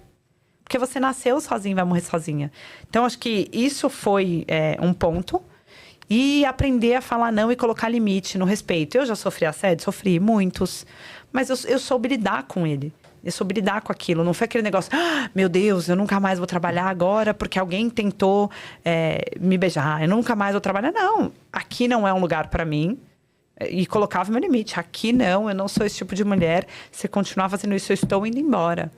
Porque você nasceu sozinho e vai morrer sozinha. Então, acho que isso foi um ponto. E aprender a falar não e colocar limite no respeito. Eu já sofri assédio, sofri muitos. Mas eu soube lidar com ele. Eu soube lidar com aquilo. Não foi aquele negócio, meu Deus, eu nunca mais vou trabalhar agora porque alguém tentou me beijar. Eu nunca mais vou trabalhar. Não, aqui não é um lugar para mim. E colocava meu limite. Aqui não, eu não sou esse tipo de mulher. Se continuar fazendo isso, eu estou indo embora.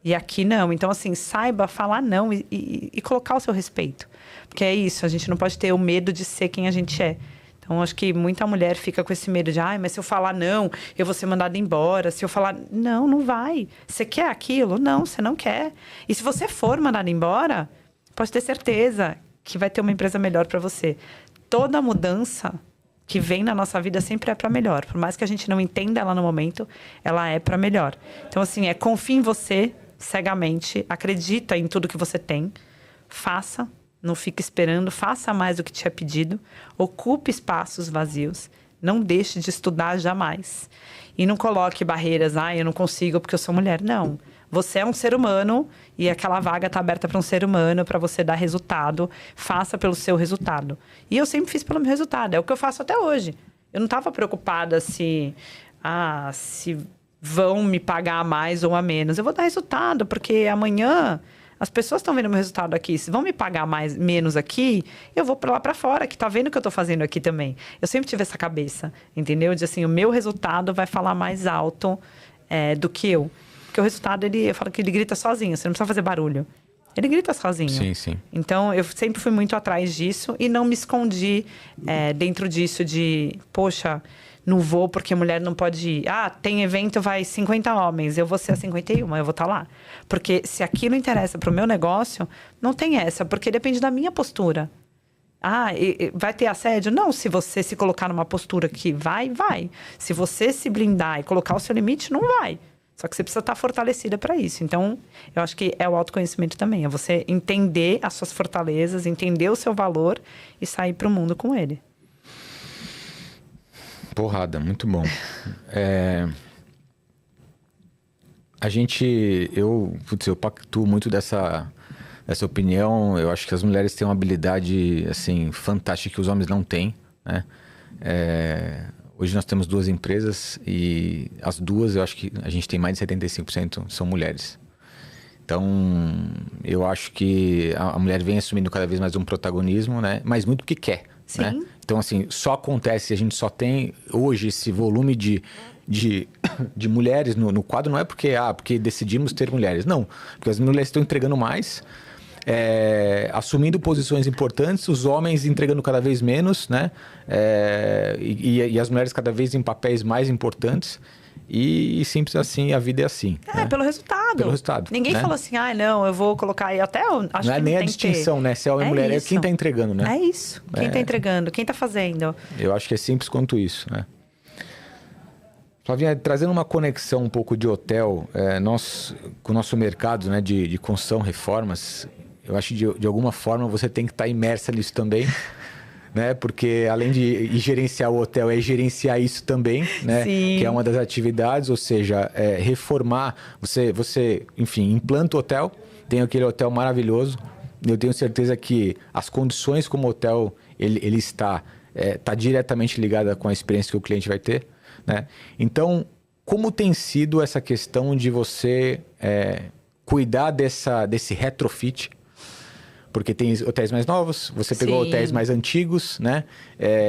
E aqui não. Então, assim, saiba falar não e colocar o seu respeito. Porque é isso, a gente não pode ter o medo de ser quem a gente é. Então, acho que muita mulher fica com esse medo de, mas se eu falar não, eu vou ser mandada embora. Se eu falar, não, não vai. Você quer aquilo? Não, você não quer. E se você for mandada embora, pode ter certeza que vai ter uma empresa melhor para você. Toda mudança que vem na nossa vida sempre é para melhor. Por mais que a gente não entenda ela no momento, ela é para melhor. Então, assim, confie em você cegamente, acredita em tudo que você tem, faça, não fique esperando, faça mais do que te é pedido, ocupe espaços vazios, não deixe de estudar jamais. E não coloque barreiras, eu não consigo porque eu sou mulher. Não. Você é um ser humano e aquela vaga está aberta para um ser humano, para você dar resultado. Faça pelo seu resultado. E eu sempre fiz pelo meu resultado. É o que eu faço até hoje. Eu não estava preocupada se vão me pagar a mais ou a menos. Eu vou dar resultado, porque amanhã as pessoas estão vendo meu resultado aqui. Se vão me pagar menos aqui, eu vou para lá para fora, que está vendo o que eu estou fazendo aqui também. Eu sempre tive essa cabeça, entendeu? De assim, o meu resultado vai falar mais alto do que eu. Porque o resultado, eu falo que ele grita sozinho, você não precisa fazer barulho. Ele grita sozinho. Sim, sim. Então, eu sempre fui muito atrás disso e não me escondi dentro disso de, poxa, não vou porque mulher não pode ir. Tem evento, vai 50 homens, eu vou ser a 51, eu vou estar lá. Porque se aquilo interessa para o meu negócio, não tem essa, porque depende da minha postura. Vai ter assédio? Não, se você se colocar numa postura que vai. Se você se blindar e colocar o seu limite, não vai. Só que você precisa estar fortalecida para isso. Então, eu acho que é o autoconhecimento também. É você entender as suas fortalezas, entender o seu valor e sair para o mundo com ele. Porrada, muito bom. Eu pactuo muito dessa opinião. Eu acho que as mulheres têm uma habilidade, assim, fantástica que os homens não têm, né? Hoje nós temos 2 empresas e as 2, eu acho que a gente tem mais de 75% são mulheres. Então, eu acho que a mulher vem assumindo cada vez mais um protagonismo, né? Mas muito porque quer, sim, né? Então, assim, só acontece, a gente só tem hoje esse volume de mulheres no quadro, não é porque decidimos ter mulheres. Não, porque as mulheres estão entregando mais, assumindo posições importantes, os homens entregando cada vez menos, né? E as mulheres cada vez em papéis mais importantes. E simples assim, a vida é assim. Né? Pelo resultado. Pelo resultado. Ninguém falou assim, não, eu vou colocar aí. Até eu acho não que é nem a distinção, né? Se é homem ou mulher, é quem está entregando, né? É isso. Quem está entregando, quem está fazendo. Eu acho que é simples quanto isso, né? Flavinha, trazendo uma conexão um pouco de hotel, com o nosso mercado, né, de construção, reformas, eu acho que de alguma forma você tem que estar imersa nisso também. Né? Porque além de gerenciar o hotel, é gerenciar isso também, né? Sim. Que é uma das atividades, ou seja, reformar, você, enfim, implanta o hotel, tenho aquele hotel maravilhoso. Eu tenho certeza que as condições como o hotel ele está diretamente ligada com a experiência que o cliente vai ter, né? Então, como tem sido essa questão de você cuidar desse retrofit? Porque tem hotéis mais novos, você pegou hotéis mais antigos, né?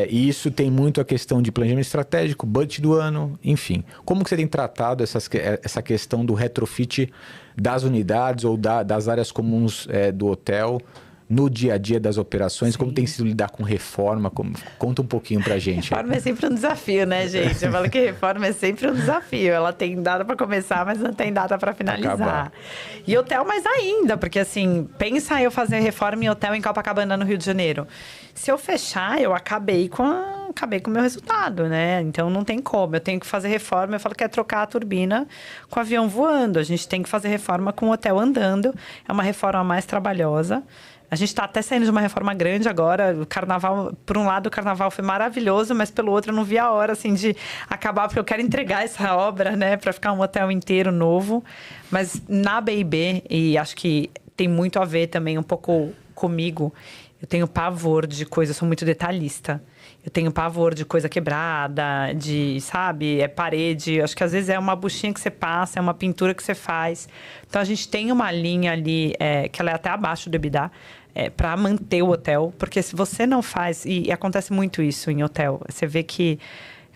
E isso tem muito a questão de planejamento estratégico, budget do ano, enfim. Como que você tem tratado essa questão do retrofit das unidades ou das áreas comuns do hotel no dia a dia das operações? Sim. Como tem sido lidar com reforma? Conta um pouquinho pra gente. Reforma é sempre um desafio, né, gente? Eu falo que reforma é sempre um desafio. Ela tem data para começar, mas não tem data para finalizar. Acabar. E hotel mais ainda, porque assim, pensa eu fazer reforma em hotel em Copacabana, no Rio de Janeiro. Se eu fechar, eu acabei com o meu resultado, né? Então não tem como. Eu tenho que fazer reforma, eu falo que é trocar a turbina com o avião voando. A gente tem que fazer reforma com o hotel andando. É uma reforma mais trabalhosa. A gente está até saindo de uma reforma grande agora. O carnaval, por um lado, o carnaval foi maravilhoso, mas pelo outro eu não vi a hora, assim, de acabar, porque eu quero entregar essa obra, né, para ficar um hotel inteiro novo. Mas na B&B, e acho que tem muito a ver também um pouco comigo, eu tenho pavor de coisa, eu sou muito detalhista. Eu tenho pavor de coisa quebrada, sabe, parede. Acho que às vezes é uma buchinha que você passa, é uma pintura que você faz. Então a gente tem uma linha ali, que ela é até abaixo do EBITDA, para manter o hotel. Porque se você não faz, e acontece muito isso em hotel, você vê que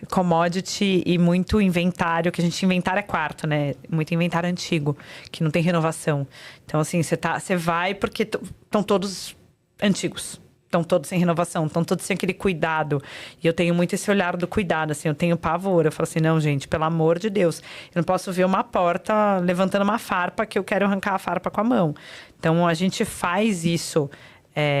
commodity e muito inventário, que a gente inventário é quarto, né? Muito inventário antigo, que não tem renovação. Então, assim, você vai porque estão todos antigos. Estão todos sem renovação, estão todos sem aquele cuidado. E eu tenho muito esse olhar do cuidado, assim, eu tenho pavor. Eu falo assim, não, gente, pelo amor de Deus, eu não posso ver uma porta levantando uma farpa que eu quero arrancar a farpa com a mão. Então, a gente faz isso.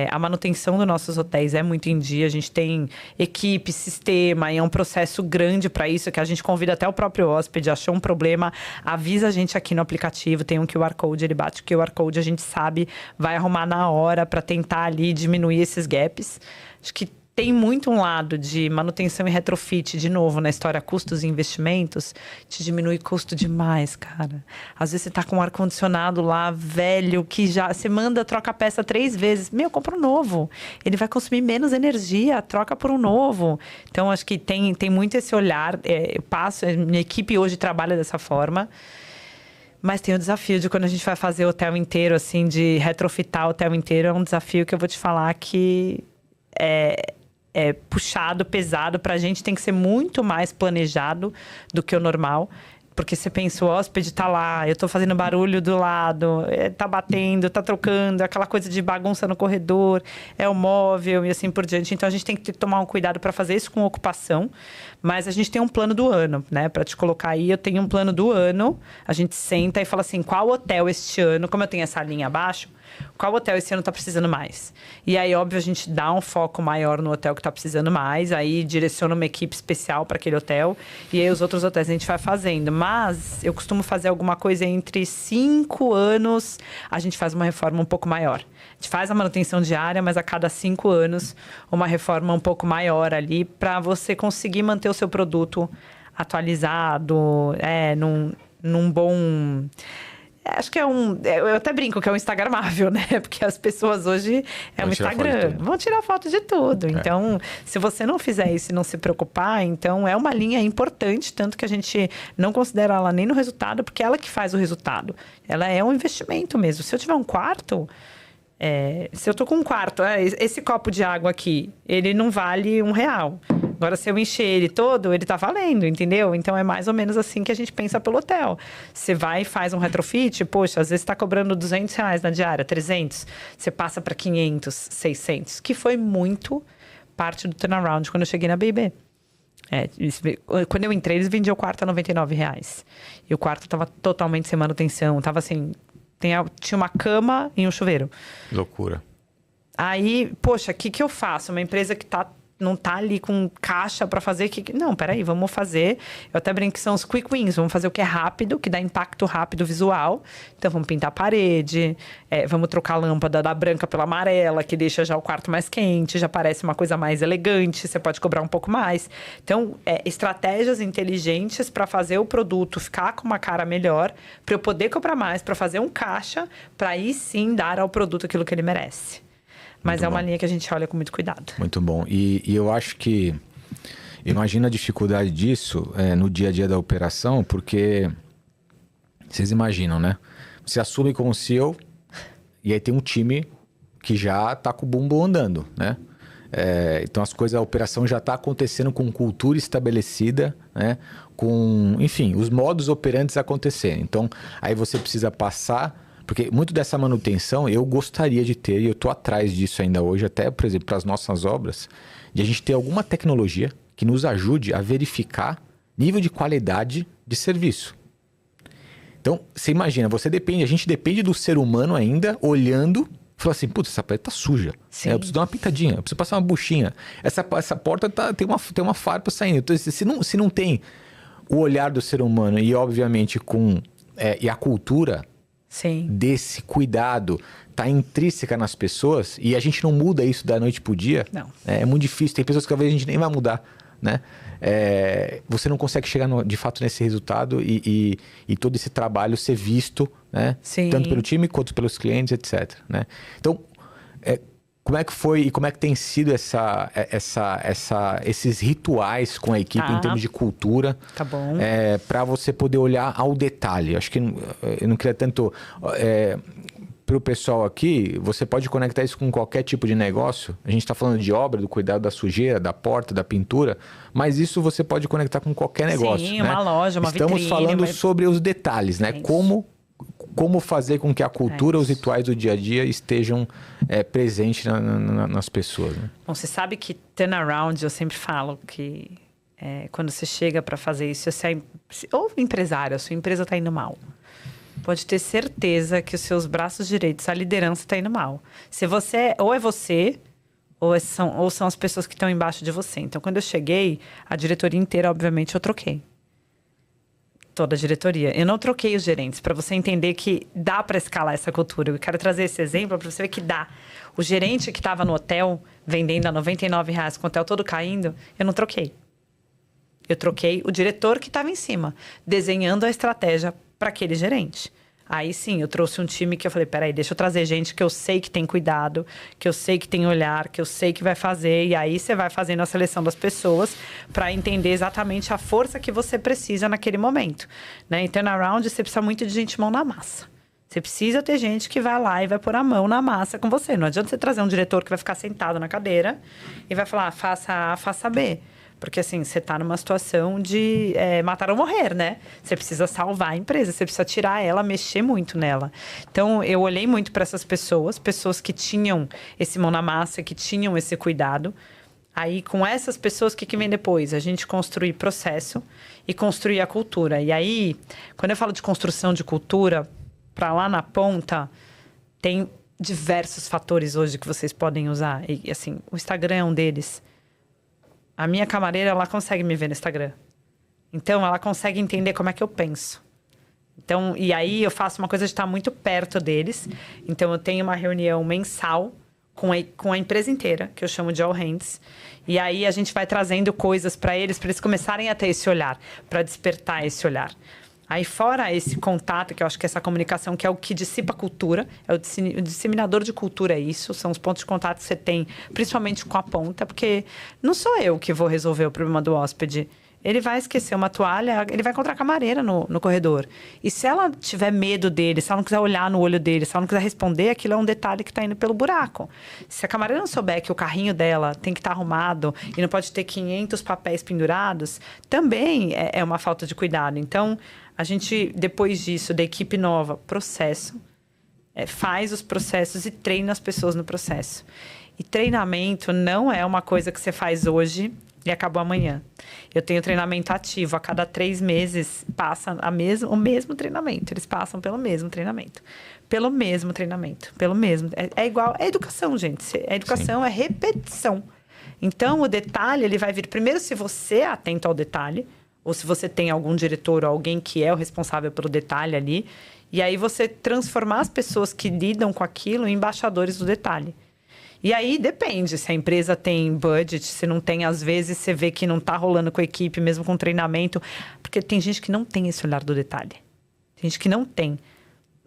A manutenção dos nossos hotéis é muito em dia. A gente tem equipe, sistema, e é um processo grande para isso, que a gente convida até o próprio hóspede, achou um problema, avisa a gente aqui no aplicativo, tem um QR Code, ele bate o QR Code, a gente sabe, vai arrumar na hora para tentar ali diminuir esses gaps. Acho que tem muito um lado de manutenção e retrofit, de novo, na história custos e investimentos, te diminui custo demais, cara. Às vezes você tá com um ar-condicionado lá, velho, que já... Você manda, troca a peça 3 vezes. Compra um novo. Ele vai consumir menos energia, troca por um novo. Então, acho que tem muito esse olhar. Minha equipe hoje trabalha dessa forma. Mas tem o desafio de quando a gente vai fazer o hotel inteiro, assim, de retrofitar o hotel inteiro, é um desafio que eu vou te falar que é puxado, pesado. Pra gente tem que ser muito mais planejado do que o normal. Porque você pensa, o hóspede tá lá, eu tô fazendo barulho do lado, tá batendo, tá trocando, aquela coisa de bagunça no corredor, é o móvel e assim por diante. Então, a gente tem que tomar um cuidado para fazer isso com ocupação. Mas a gente tem um plano do ano, né? Para te colocar aí, eu tenho um plano do ano. A gente senta e fala assim, qual hotel este ano, como eu tenho essa linha abaixo, qual hotel esse ano tá precisando mais? E aí, óbvio, a gente dá um foco maior no hotel que tá precisando mais, aí direciona uma equipe especial para aquele hotel, e aí os outros hotéis a gente vai fazendo. Mas eu costumo fazer alguma coisa entre 5 anos, a gente faz uma reforma um pouco maior. A gente faz a manutenção diária, mas a cada 5 anos, uma reforma um pouco maior ali, para você conseguir manter o seu produto atualizado, num bom... Acho que eu até brinco que é um instagramável, né? Porque as pessoas hoje um Instagram, vão tirar foto de tudo. Então, se você não fizer isso e não se preocupar, então é uma linha importante, tanto que a gente não considera ela nem no resultado, porque é ela que faz o resultado. Ela é um investimento mesmo. Se eu tiver um quarto, se eu tô com um quarto, esse copo de água aqui, ele não vale R$1. Agora, se eu encher ele todo, ele tá valendo, entendeu? Então, é mais ou menos assim que a gente pensa pelo hotel. Você vai e faz um retrofit, poxa, às vezes você tá cobrando R$200 na diária, 300. Você passa para 500, 600, que foi muito parte do turnaround quando eu cheguei na B&B. Quando eu entrei, eles vendiam o quarto a R$99. E o quarto tava totalmente sem manutenção. Tava assim, tinha uma cama e um chuveiro. Loucura. Aí, poxa, o que eu faço? Uma empresa que tá não tá ali com caixa para fazer. Não, peraí, vamos fazer. Eu até brinco que são os quick wins. Vamos fazer o que é rápido, que dá impacto rápido visual. Então, vamos pintar a parede, vamos trocar a lâmpada da branca pela amarela, que deixa já o quarto mais quente, já parece uma coisa mais elegante, você pode cobrar um pouco mais. Então, estratégias inteligentes para fazer o produto ficar com uma cara melhor, para eu poder cobrar mais, para fazer um caixa, para aí sim dar ao produto aquilo que ele merece. Mas é uma linha que a gente olha com muito cuidado. Muito bom. E eu acho que... Imagina a dificuldade disso no dia a dia da operação, porque... Vocês imaginam, né? Você assume como CEO e aí tem um time que já tá com o bumbum andando, né? Então a operação já tá acontecendo com cultura estabelecida, né? Com, enfim, os modos operantes acontecendo. Então, aí você precisa passar... Porque muito dessa manutenção eu gostaria de ter, e eu estou atrás disso ainda hoje, até, por exemplo, para as nossas obras, de a gente ter alguma tecnologia que nos ajude a verificar nível de qualidade de serviço. Então, você imagina, a gente depende do ser humano ainda, olhando, falando assim, putz, essa parede tá suja. Eu preciso dar uma pintadinha, eu preciso passar uma buchinha. Essa porta tem uma farpa saindo. Então, se não tem o olhar do ser humano e, obviamente, e a cultura... Sim. Desse cuidado tá intrínseca nas pessoas e a gente não muda isso da noite pro dia. Não. É muito difícil. Tem pessoas que talvez a gente nem vai mudar, né? Você não consegue chegar de fato nesse resultado e todo esse trabalho ser visto, né? Sim. Tanto pelo time quanto pelos clientes, etc. Né? Então, como é que foi e como é que tem sido esses rituais com a equipe em termos de cultura? Tá bom. Para você poder olhar ao detalhe. Acho que eu não queria tanto... para o pessoal aqui, você pode conectar isso com qualquer tipo de negócio. A gente está falando de obra, do cuidado da sujeira, da porta, da pintura, mas isso você pode conectar com qualquer negócio. Sim, né? uma loja, uma Estamos vitrine. falando sobre os detalhes, né? Como fazer com que a cultura, os rituais do dia a dia estejam presentes nas pessoas. Né? Bom, você sabe que turnaround, eu sempre falo que quando você chega para fazer isso, ou empresário, a sua empresa está indo mal. Pode ter certeza que os seus braços direitos, a liderança está indo mal. Se você, ou é você, ou são as pessoas que estão embaixo de você. Então, quando eu cheguei, a diretoria inteira, obviamente, eu troquei. Toda a diretoria. Eu não troquei os gerentes, para você entender que dá para escalar essa cultura. Eu quero trazer esse exemplo para você ver que dá. O gerente que estava no hotel, vendendo a R$99, com o hotel todo caindo, eu não troquei. Eu troquei o diretor que estava em cima, desenhando a estratégia para aquele gerente. Aí sim, eu trouxe um time que eu falei, peraí, deixa eu trazer gente que eu sei que tem cuidado, que eu sei que tem olhar, que eu sei que vai fazer. E aí você vai fazendo a seleção das pessoas para entender exatamente a força que você precisa naquele momento. Né? Em turnaround, você precisa muito de gente mão na massa. Você precisa ter gente que vai lá e vai pôr a mão na massa com você. Não adianta você trazer um diretor que vai ficar sentado na cadeira e vai falar, faça A, faça B. Porque, assim, você está numa situação de matar ou morrer, né? Você precisa salvar a empresa, você precisa tirar ela, mexer muito nela. Então, eu olhei muito para essas pessoas que tinham esse mão na massa, que tinham esse cuidado. Aí, com essas pessoas, o que vem depois? A gente construir processo e construir a cultura. E aí, quando eu falo de construção de cultura, para lá na ponta, tem diversos fatores hoje que vocês podem usar. E, assim, o Instagram é um deles. A minha camareira, ela consegue me ver no Instagram. Então, ela consegue entender como é que eu penso. Então, e aí eu faço uma coisa de estar muito perto deles. Então, eu tenho uma reunião mensal com a empresa inteira, que eu chamo de All Hands. E aí, a gente vai trazendo coisas para eles começarem a ter esse olhar, para despertar esse olhar. Aí, fora esse contato, que eu acho que essa comunicação, que é o que dissipa a cultura, o disseminador de cultura é isso, são os pontos de contato que você tem, principalmente com a ponta, porque não sou eu que vou resolver o problema do hóspede. Ele vai esquecer uma toalha, ele vai encontrar a camareira no corredor. E se ela tiver medo dele, se ela não quiser olhar no olho dele, se ela não quiser responder, aquilo é um detalhe que está indo pelo buraco. Se a camareira não souber que o carrinho dela tem que estar arrumado e não pode ter 500 papéis pendurados, também é uma falta de cuidado. Então, a gente, depois disso, da equipe nova, processo, faz os processos e treina as pessoas no processo. E treinamento não é uma coisa que você faz hoje e acabou amanhã. Eu tenho treinamento ativo. A cada 3 meses passa o mesmo treinamento. Eles passam pelo mesmo treinamento. Pelo mesmo treinamento. Pelo mesmo. É igual. É educação, gente. A educação é repetição. Então, o detalhe, ele vai vir primeiro se você é atento ao detalhe, ou se você tem algum diretor ou alguém que é o responsável pelo detalhe ali, e aí você transformar as pessoas que lidam com aquilo em embaixadores do detalhe. E aí depende, se a empresa tem budget, se não tem, às vezes você vê que não está rolando com a equipe, mesmo com treinamento, porque tem gente que não tem esse olhar do detalhe. Tem gente que não tem.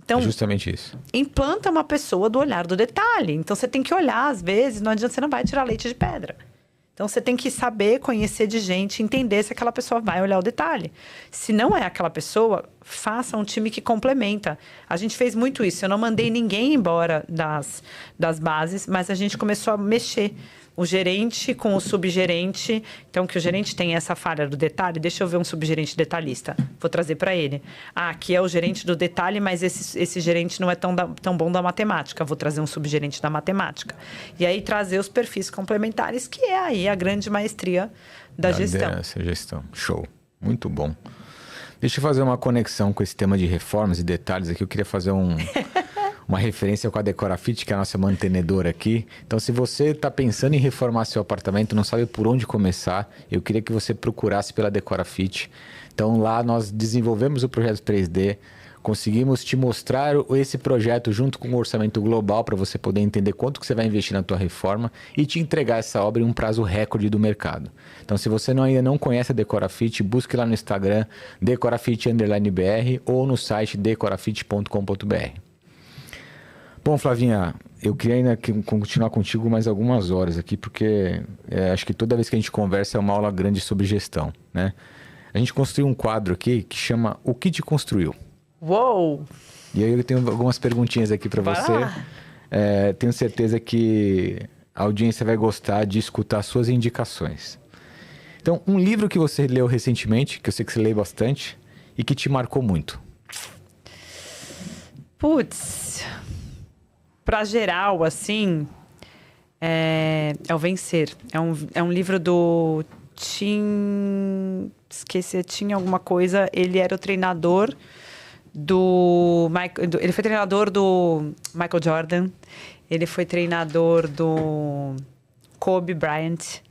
Então, É justamente isso. implanta uma pessoa do olhar do detalhe. Então, você tem que olhar, às vezes, não adianta, você não vai tirar leite de pedra. Então, você tem que saber, conhecer de gente, entender se aquela pessoa vai olhar o detalhe. Se não é aquela pessoa, faça um time que complementa. A gente fez muito isso. Eu não mandei ninguém embora das bases, mas a gente começou a mexer. O gerente com o subgerente. Então, que o gerente tem essa falha do detalhe, deixa eu ver um subgerente detalhista. Vou trazer para ele. Ah, aqui é o gerente do detalhe, mas esse gerente não é tão bom da matemática. Vou trazer um subgerente da matemática. E aí, trazer os perfis complementares, que é aí a grande maestria da gestão. Liderança, gestão. Show. Muito bom. Deixa eu fazer uma conexão com esse tema de reformas e detalhes aqui. Eu queria fazer uma referência com a Decorafit, que é a nossa mantenedora aqui. Então, se você está pensando em reformar seu apartamento, não sabe por onde começar, eu queria que você procurasse pela Decorafit. Então, lá nós desenvolvemos o projeto 3D, conseguimos te mostrar esse projeto junto com o orçamento global para você poder entender quanto que você vai investir na tua reforma e te entregar essa obra em um prazo recorde do mercado. Então, se você ainda não conhece a Decorafit, busque lá no Instagram, decorafit_br ou no site decorafit.com.br. Bom, Flavinha, eu queria ainda continuar contigo mais algumas horas aqui, porque acho que toda vez que a gente conversa é uma aula grande sobre gestão, né? A gente construiu um quadro aqui que chama O que te construiu? Uou! E aí eu tenho algumas perguntinhas aqui para você. Tenho certeza que a audiência vai gostar de escutar suas indicações. Então, um livro que você leu recentemente, que eu sei que você lê bastante, e que te marcou muito. Putz... Para geral, assim, é o Vencer. É um livro do Tim... Esqueci, tinha alguma coisa. Ele era o treinador ele foi treinador do Michael Jordan. Ele foi treinador do Kobe Bryant.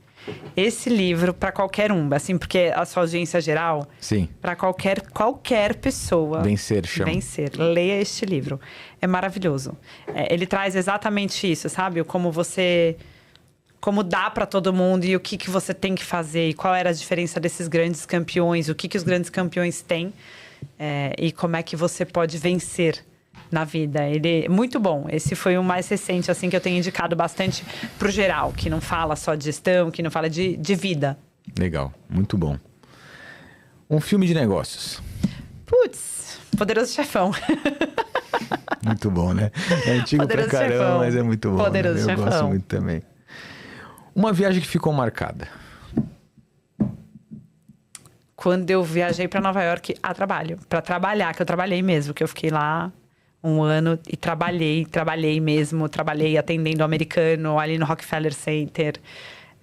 Esse livro, para qualquer um, assim, porque a sua audiência geral... Sim. Para qualquer pessoa... Vencer, chama. Vencer. Leia este livro. É maravilhoso. Ele traz exatamente isso, sabe? Como dá para todo mundo e o que você tem que fazer. E qual era a diferença desses grandes campeões. O que os grandes campeões têm. E como é que você pode vencer na vida. Ele é muito bom. Esse foi o mais recente, assim, que eu tenho indicado bastante pro geral, que não fala só de gestão, que não fala de vida. Legal, muito bom. Um filme de negócios. Putz, Poderoso Chefão. Muito bom, né? É antigo Poderoso pra caramba, Chefão. mas é muito bom. Poderoso né? Eu Chefão. gosto muito também. Uma viagem que ficou marcada. Quando eu viajei para Nova York a trabalho. Para trabalhar, que eu trabalhei mesmo. Que eu fiquei lá um ano e trabalhei mesmo. Trabalhei atendendo o americano ali no Rockefeller Center.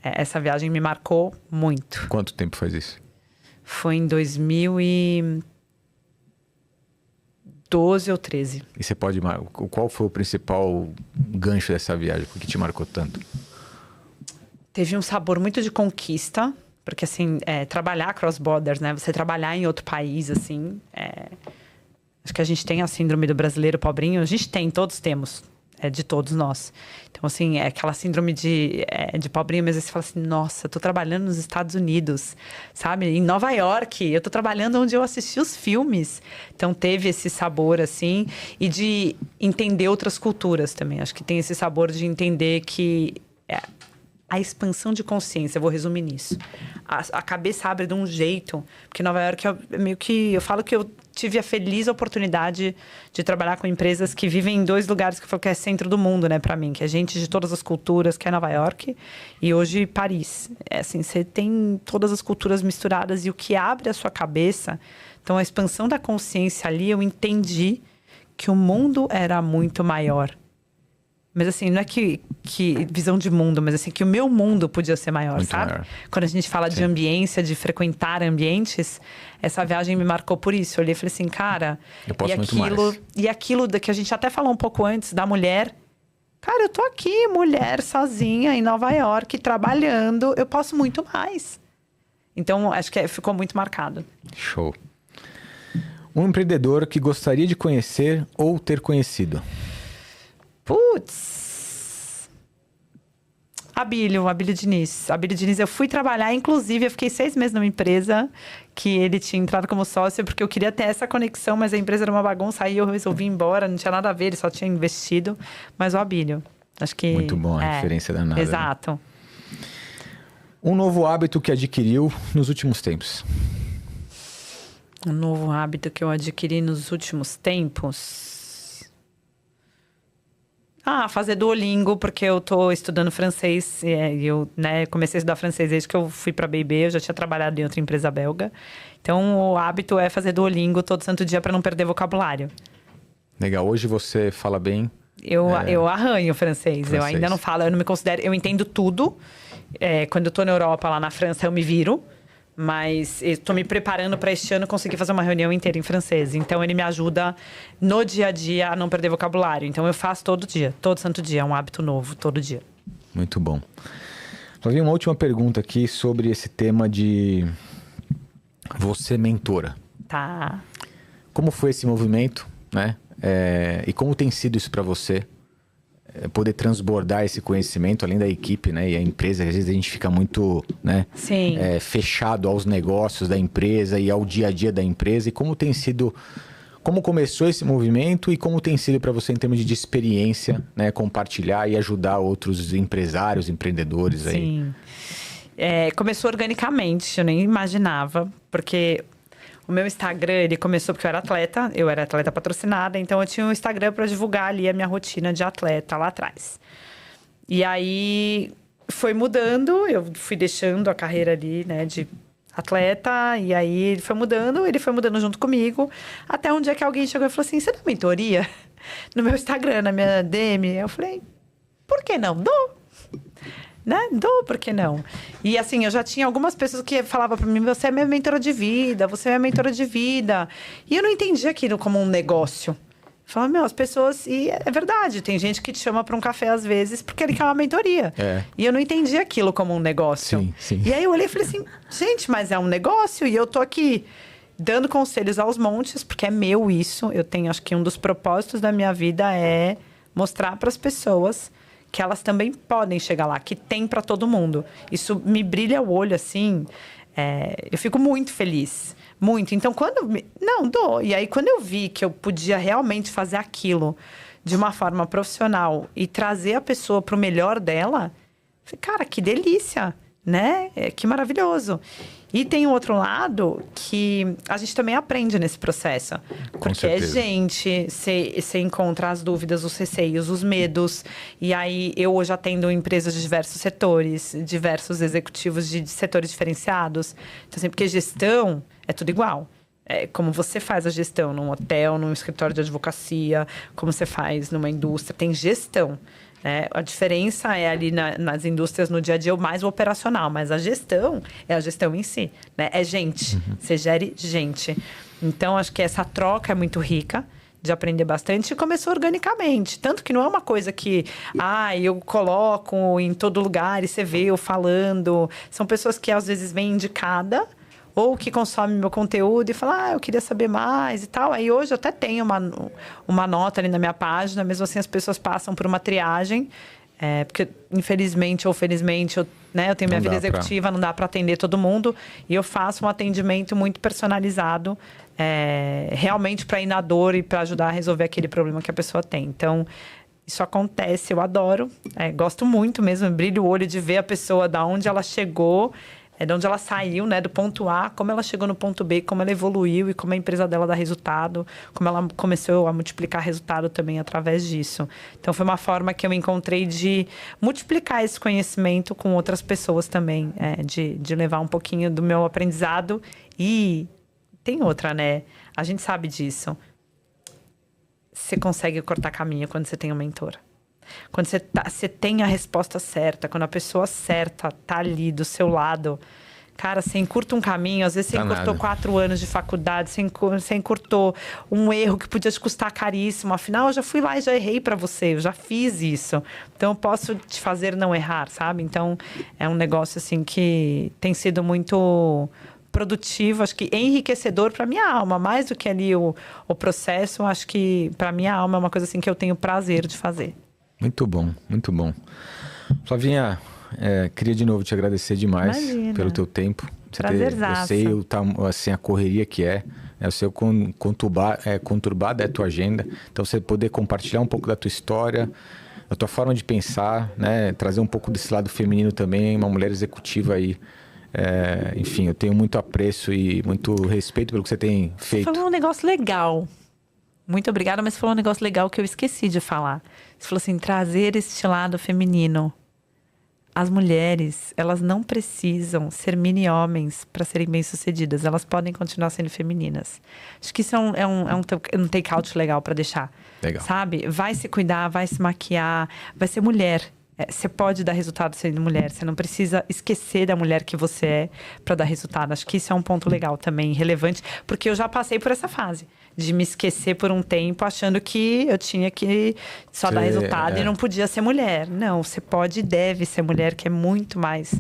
Essa viagem me marcou muito. Quanto tempo faz isso? Foi em 2012 ou 13. E você pode... Qual foi o principal gancho dessa viagem? Por que te marcou tanto? Teve um sabor muito de conquista. Porque, assim, trabalhar cross-borders, né? Você trabalhar em outro país, assim... Acho que a gente tem a síndrome do brasileiro pobrinho. A gente tem, todos temos. De todos nós. Então, assim, é aquela síndrome de pobrinho. Mas aí você fala assim, nossa, eu tô trabalhando nos Estados Unidos, sabe? Em Nova York. Eu tô trabalhando onde eu assisti os filmes. Então, teve esse sabor, assim. E de entender outras culturas também. Acho que tem esse sabor de entender que... a expansão de consciência, eu vou resumir nisso. A cabeça abre de um jeito, porque Nova York é meio que... Eu falo que eu tive a feliz oportunidade de trabalhar com empresas que vivem em dois lugares que eu falo que é centro do mundo, né, pra mim. Que é gente de todas as culturas, que é Nova York, e hoje Paris. Assim, você tem todas as culturas misturadas e o que abre a sua cabeça... Então, a expansão da consciência ali, eu entendi que o mundo era muito maior. Mas assim, não é que visão de mundo, mas assim, que o meu mundo podia ser maior, muito sabe? maior. Quando a gente fala de ambiência, de frequentar ambientes, essa viagem me marcou por isso. Eu olhei e falei assim, cara... Eu posso muito mais. E aquilo que a gente até falou um pouco antes, da mulher Cara, eu tô aqui, mulher, sozinha, em Nova York, trabalhando. Eu posso muito mais. Então, acho que ficou muito marcado. Show. Um empreendedor que gostaria de conhecer ou ter conhecido? Abílio Diniz. Abílio Diniz, eu fui trabalhar, inclusive, eu fiquei 6 meses numa empresa que ele tinha entrado como sócio, porque eu queria ter essa conexão, mas a empresa era uma bagunça, aí eu resolvi ir embora, não tinha nada a ver, ele só tinha investido. Mas o Abílio, acho que... Muito bom, a referência danada. Exato. Né? Um novo hábito que adquiriu nos últimos tempos? Um novo hábito que eu adquiri nos últimos tempos... fazer Duolingo, porque eu tô estudando francês. E eu, comecei a estudar francês desde que eu fui pra B&B. Eu já tinha trabalhado em outra empresa belga. Então, o hábito é fazer Duolingo todo santo dia para não perder vocabulário. Legal. Hoje você fala bem? Eu arranho francês. Eu ainda não falo, eu não me considero... Eu entendo tudo. Quando eu tô na Europa, lá na França, eu me viro. Mas eu tô me preparando para este ano conseguir fazer uma reunião inteira em francês. Então, ele me ajuda no dia a dia a não perder vocabulário. Então, eu faço todo dia, todo santo dia. É um hábito novo, todo dia. Muito bom. Flavinha, uma última pergunta aqui sobre esse tema de você mentora. Tá. Como foi esse movimento, né? E como tem sido isso para você? Poder transbordar esse conhecimento além da equipe, né? E a empresa, às vezes a gente fica muito, né? Sim. Fechado aos negócios da empresa e ao dia a dia da empresa. E como tem sido, como começou esse movimento e como tem sido para você em termos de experiência, né? Compartilhar e ajudar outros empresários, empreendedores aí. Sim. Começou organicamente, eu nem imaginava, porque o meu Instagram, ele começou porque eu era atleta patrocinada, então eu tinha um Instagram para divulgar ali a minha rotina de atleta lá atrás. E aí foi mudando, eu fui deixando a carreira ali, né, de atleta, e aí ele foi mudando junto comigo, até um dia que alguém chegou e falou assim: você dá mentoria? No meu Instagram, na minha DM. Eu falei: por que não? Dou. Né? Por que não? E assim, eu já tinha algumas pessoas que falavam pra mim: você é minha mentora de vida, você é minha mentora de vida. E eu não entendia aquilo como um negócio. Eu falava, as pessoas... E é verdade, tem gente que te chama pra um café às vezes porque ele quer uma mentoria. E eu não entendia aquilo como um negócio. Sim, sim. E aí eu olhei e falei assim: gente, mas é um negócio e eu tô aqui dando conselhos aos montes, porque é meu isso. Eu tenho, acho que um dos propósitos da minha vida é mostrar pras pessoas que elas também podem chegar lá, que tem para todo mundo. Isso me brilha o olho, assim. Eu fico muito feliz. Muito. Então, dou. E aí, quando eu vi que eu podia realmente fazer aquilo de uma forma profissional e trazer a pessoa para o melhor dela, falei, cara, que delícia, né? Que maravilhoso. E tem um outro lado que a gente também aprende nesse processo. Porque você encontra as dúvidas, os receios, os medos. E aí, eu hoje atendo empresas de diversos setores, diversos executivos de setores diferenciados. Então, assim, porque gestão é tudo igual. Como você faz a gestão num hotel, num escritório de advocacia, como você faz numa indústria, tem gestão. A diferença é ali nas indústrias, no dia a dia, mais o operacional. Mas a gestão é a gestão em si, né? É gente. Você gere gente. Então, acho que essa troca é muito rica de aprender bastante e começou organicamente. Tanto que não é uma coisa que eu coloco em todo lugar e você vê eu falando. São pessoas que às vezes vêm indicada ou que consomem meu conteúdo e falam, eu queria saber mais e tal. Aí hoje eu até tenho uma nota ali na minha página, mesmo assim as pessoas passam por uma triagem, porque infelizmente ou felizmente eu tenho minha vida executiva, não dá para atender todo mundo, e eu faço um atendimento muito personalizado, realmente para ir na dor e para ajudar a resolver aquele problema que a pessoa tem. Então, isso acontece, eu adoro, gosto muito mesmo, brilho o olho de ver a pessoa, da onde ela chegou, de onde ela saiu, né, do ponto A, como ela chegou no ponto B, como ela evoluiu e como a empresa dela dá resultado, como ela começou a multiplicar resultado também através disso. Então, foi uma forma que eu encontrei de multiplicar esse conhecimento com outras pessoas também, de levar um pouquinho do meu aprendizado. E tem outra, né? A gente sabe disso. Você consegue cortar caminho quando você tem um mentor. Quando você tem a resposta certa, quando a pessoa certa tá ali do seu lado, Cara, você encurta um caminho, às vezes você encurtou nada. 4 anos de faculdade, você encurtou um erro que podia te custar caríssimo. Afinal, eu já fui lá e já errei pra você, eu já fiz isso. Então, eu posso te fazer não errar, sabe? Então, é um negócio, assim, que tem sido muito produtivo, acho que enriquecedor para minha alma, mais do que ali o processo, acho que para minha alma é uma coisa assim que eu tenho prazer de fazer. Muito bom, muito bom. Flavinha, queria de novo te agradecer demais pelo teu tempo. Prazerzaço. Eu sei assim, a correria que é. Eu sei o quão conturbada é a tua agenda. Então, você poder compartilhar um pouco da tua história, da tua forma de pensar, né? Trazer um pouco desse lado feminino também, uma mulher executiva aí. Enfim, eu tenho muito apreço e muito respeito pelo que você tem feito. Você falou um negócio legal. Muito obrigada, mas você falou um negócio legal que eu esqueci de falar. Você falou assim, trazer este lado feminino. As mulheres, elas não precisam ser mini-homens para serem bem-sucedidas. Elas podem continuar sendo femininas. Acho que isso é um take-out legal para deixar. Legal. Sabe? Vai se cuidar, vai se maquiar, vai ser mulher. Você pode dar resultado sendo mulher. Você não precisa esquecer da mulher que você é para dar resultado. Acho que isso é um ponto legal também, relevante. Porque eu já passei por essa fase. De me esquecer por um tempo, achando que eu tinha que só dar resultado e não podia ser mulher. Não, você pode e deve ser mulher, que é muito mais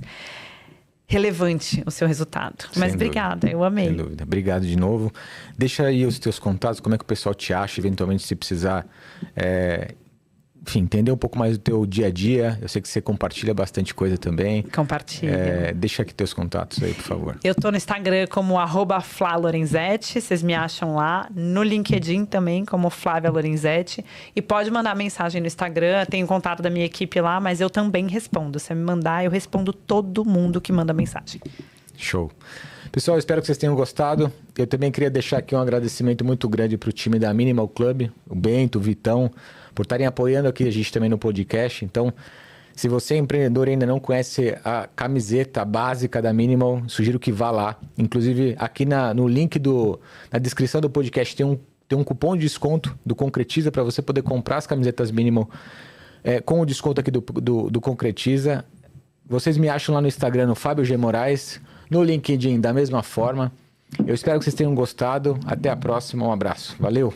relevante o seu resultado. Mas obrigada, eu amei. Sem dúvida. Obrigado de novo. Deixa aí os teus contatos, como é que o pessoal te acha, eventualmente, se precisar... Enfim, entender um pouco mais do teu dia a dia. Eu sei que você compartilha bastante coisa também. Compartilha. Deixa aqui teus contatos aí, por favor. Eu tô no Instagram como @FlaLorenzetti, vocês me acham lá. No LinkedIn também, como Flávia Lorenzetti. E pode mandar mensagem no Instagram, tem o contato da minha equipe lá, mas eu também respondo. Se você me mandar, eu respondo todo mundo que manda mensagem. Show. Pessoal, espero que vocês tenham gostado. Eu também queria deixar aqui um agradecimento muito grande para o time da Minimal Club, o Bento, o Vitão, por estarem apoiando aqui a gente também no podcast. Então, se você é empreendedor e ainda não conhece a camiseta básica da Minimal, sugiro que vá lá. Inclusive, aqui no link na descrição do podcast tem um cupom de desconto do Concretiza para você poder comprar as camisetas Minimal com o desconto aqui do Concretiza. Vocês me acham lá no Instagram, no Fábio G. Moraes, no LinkedIn da mesma forma. Eu espero que vocês tenham gostado. Até a próxima. Um abraço. Valeu!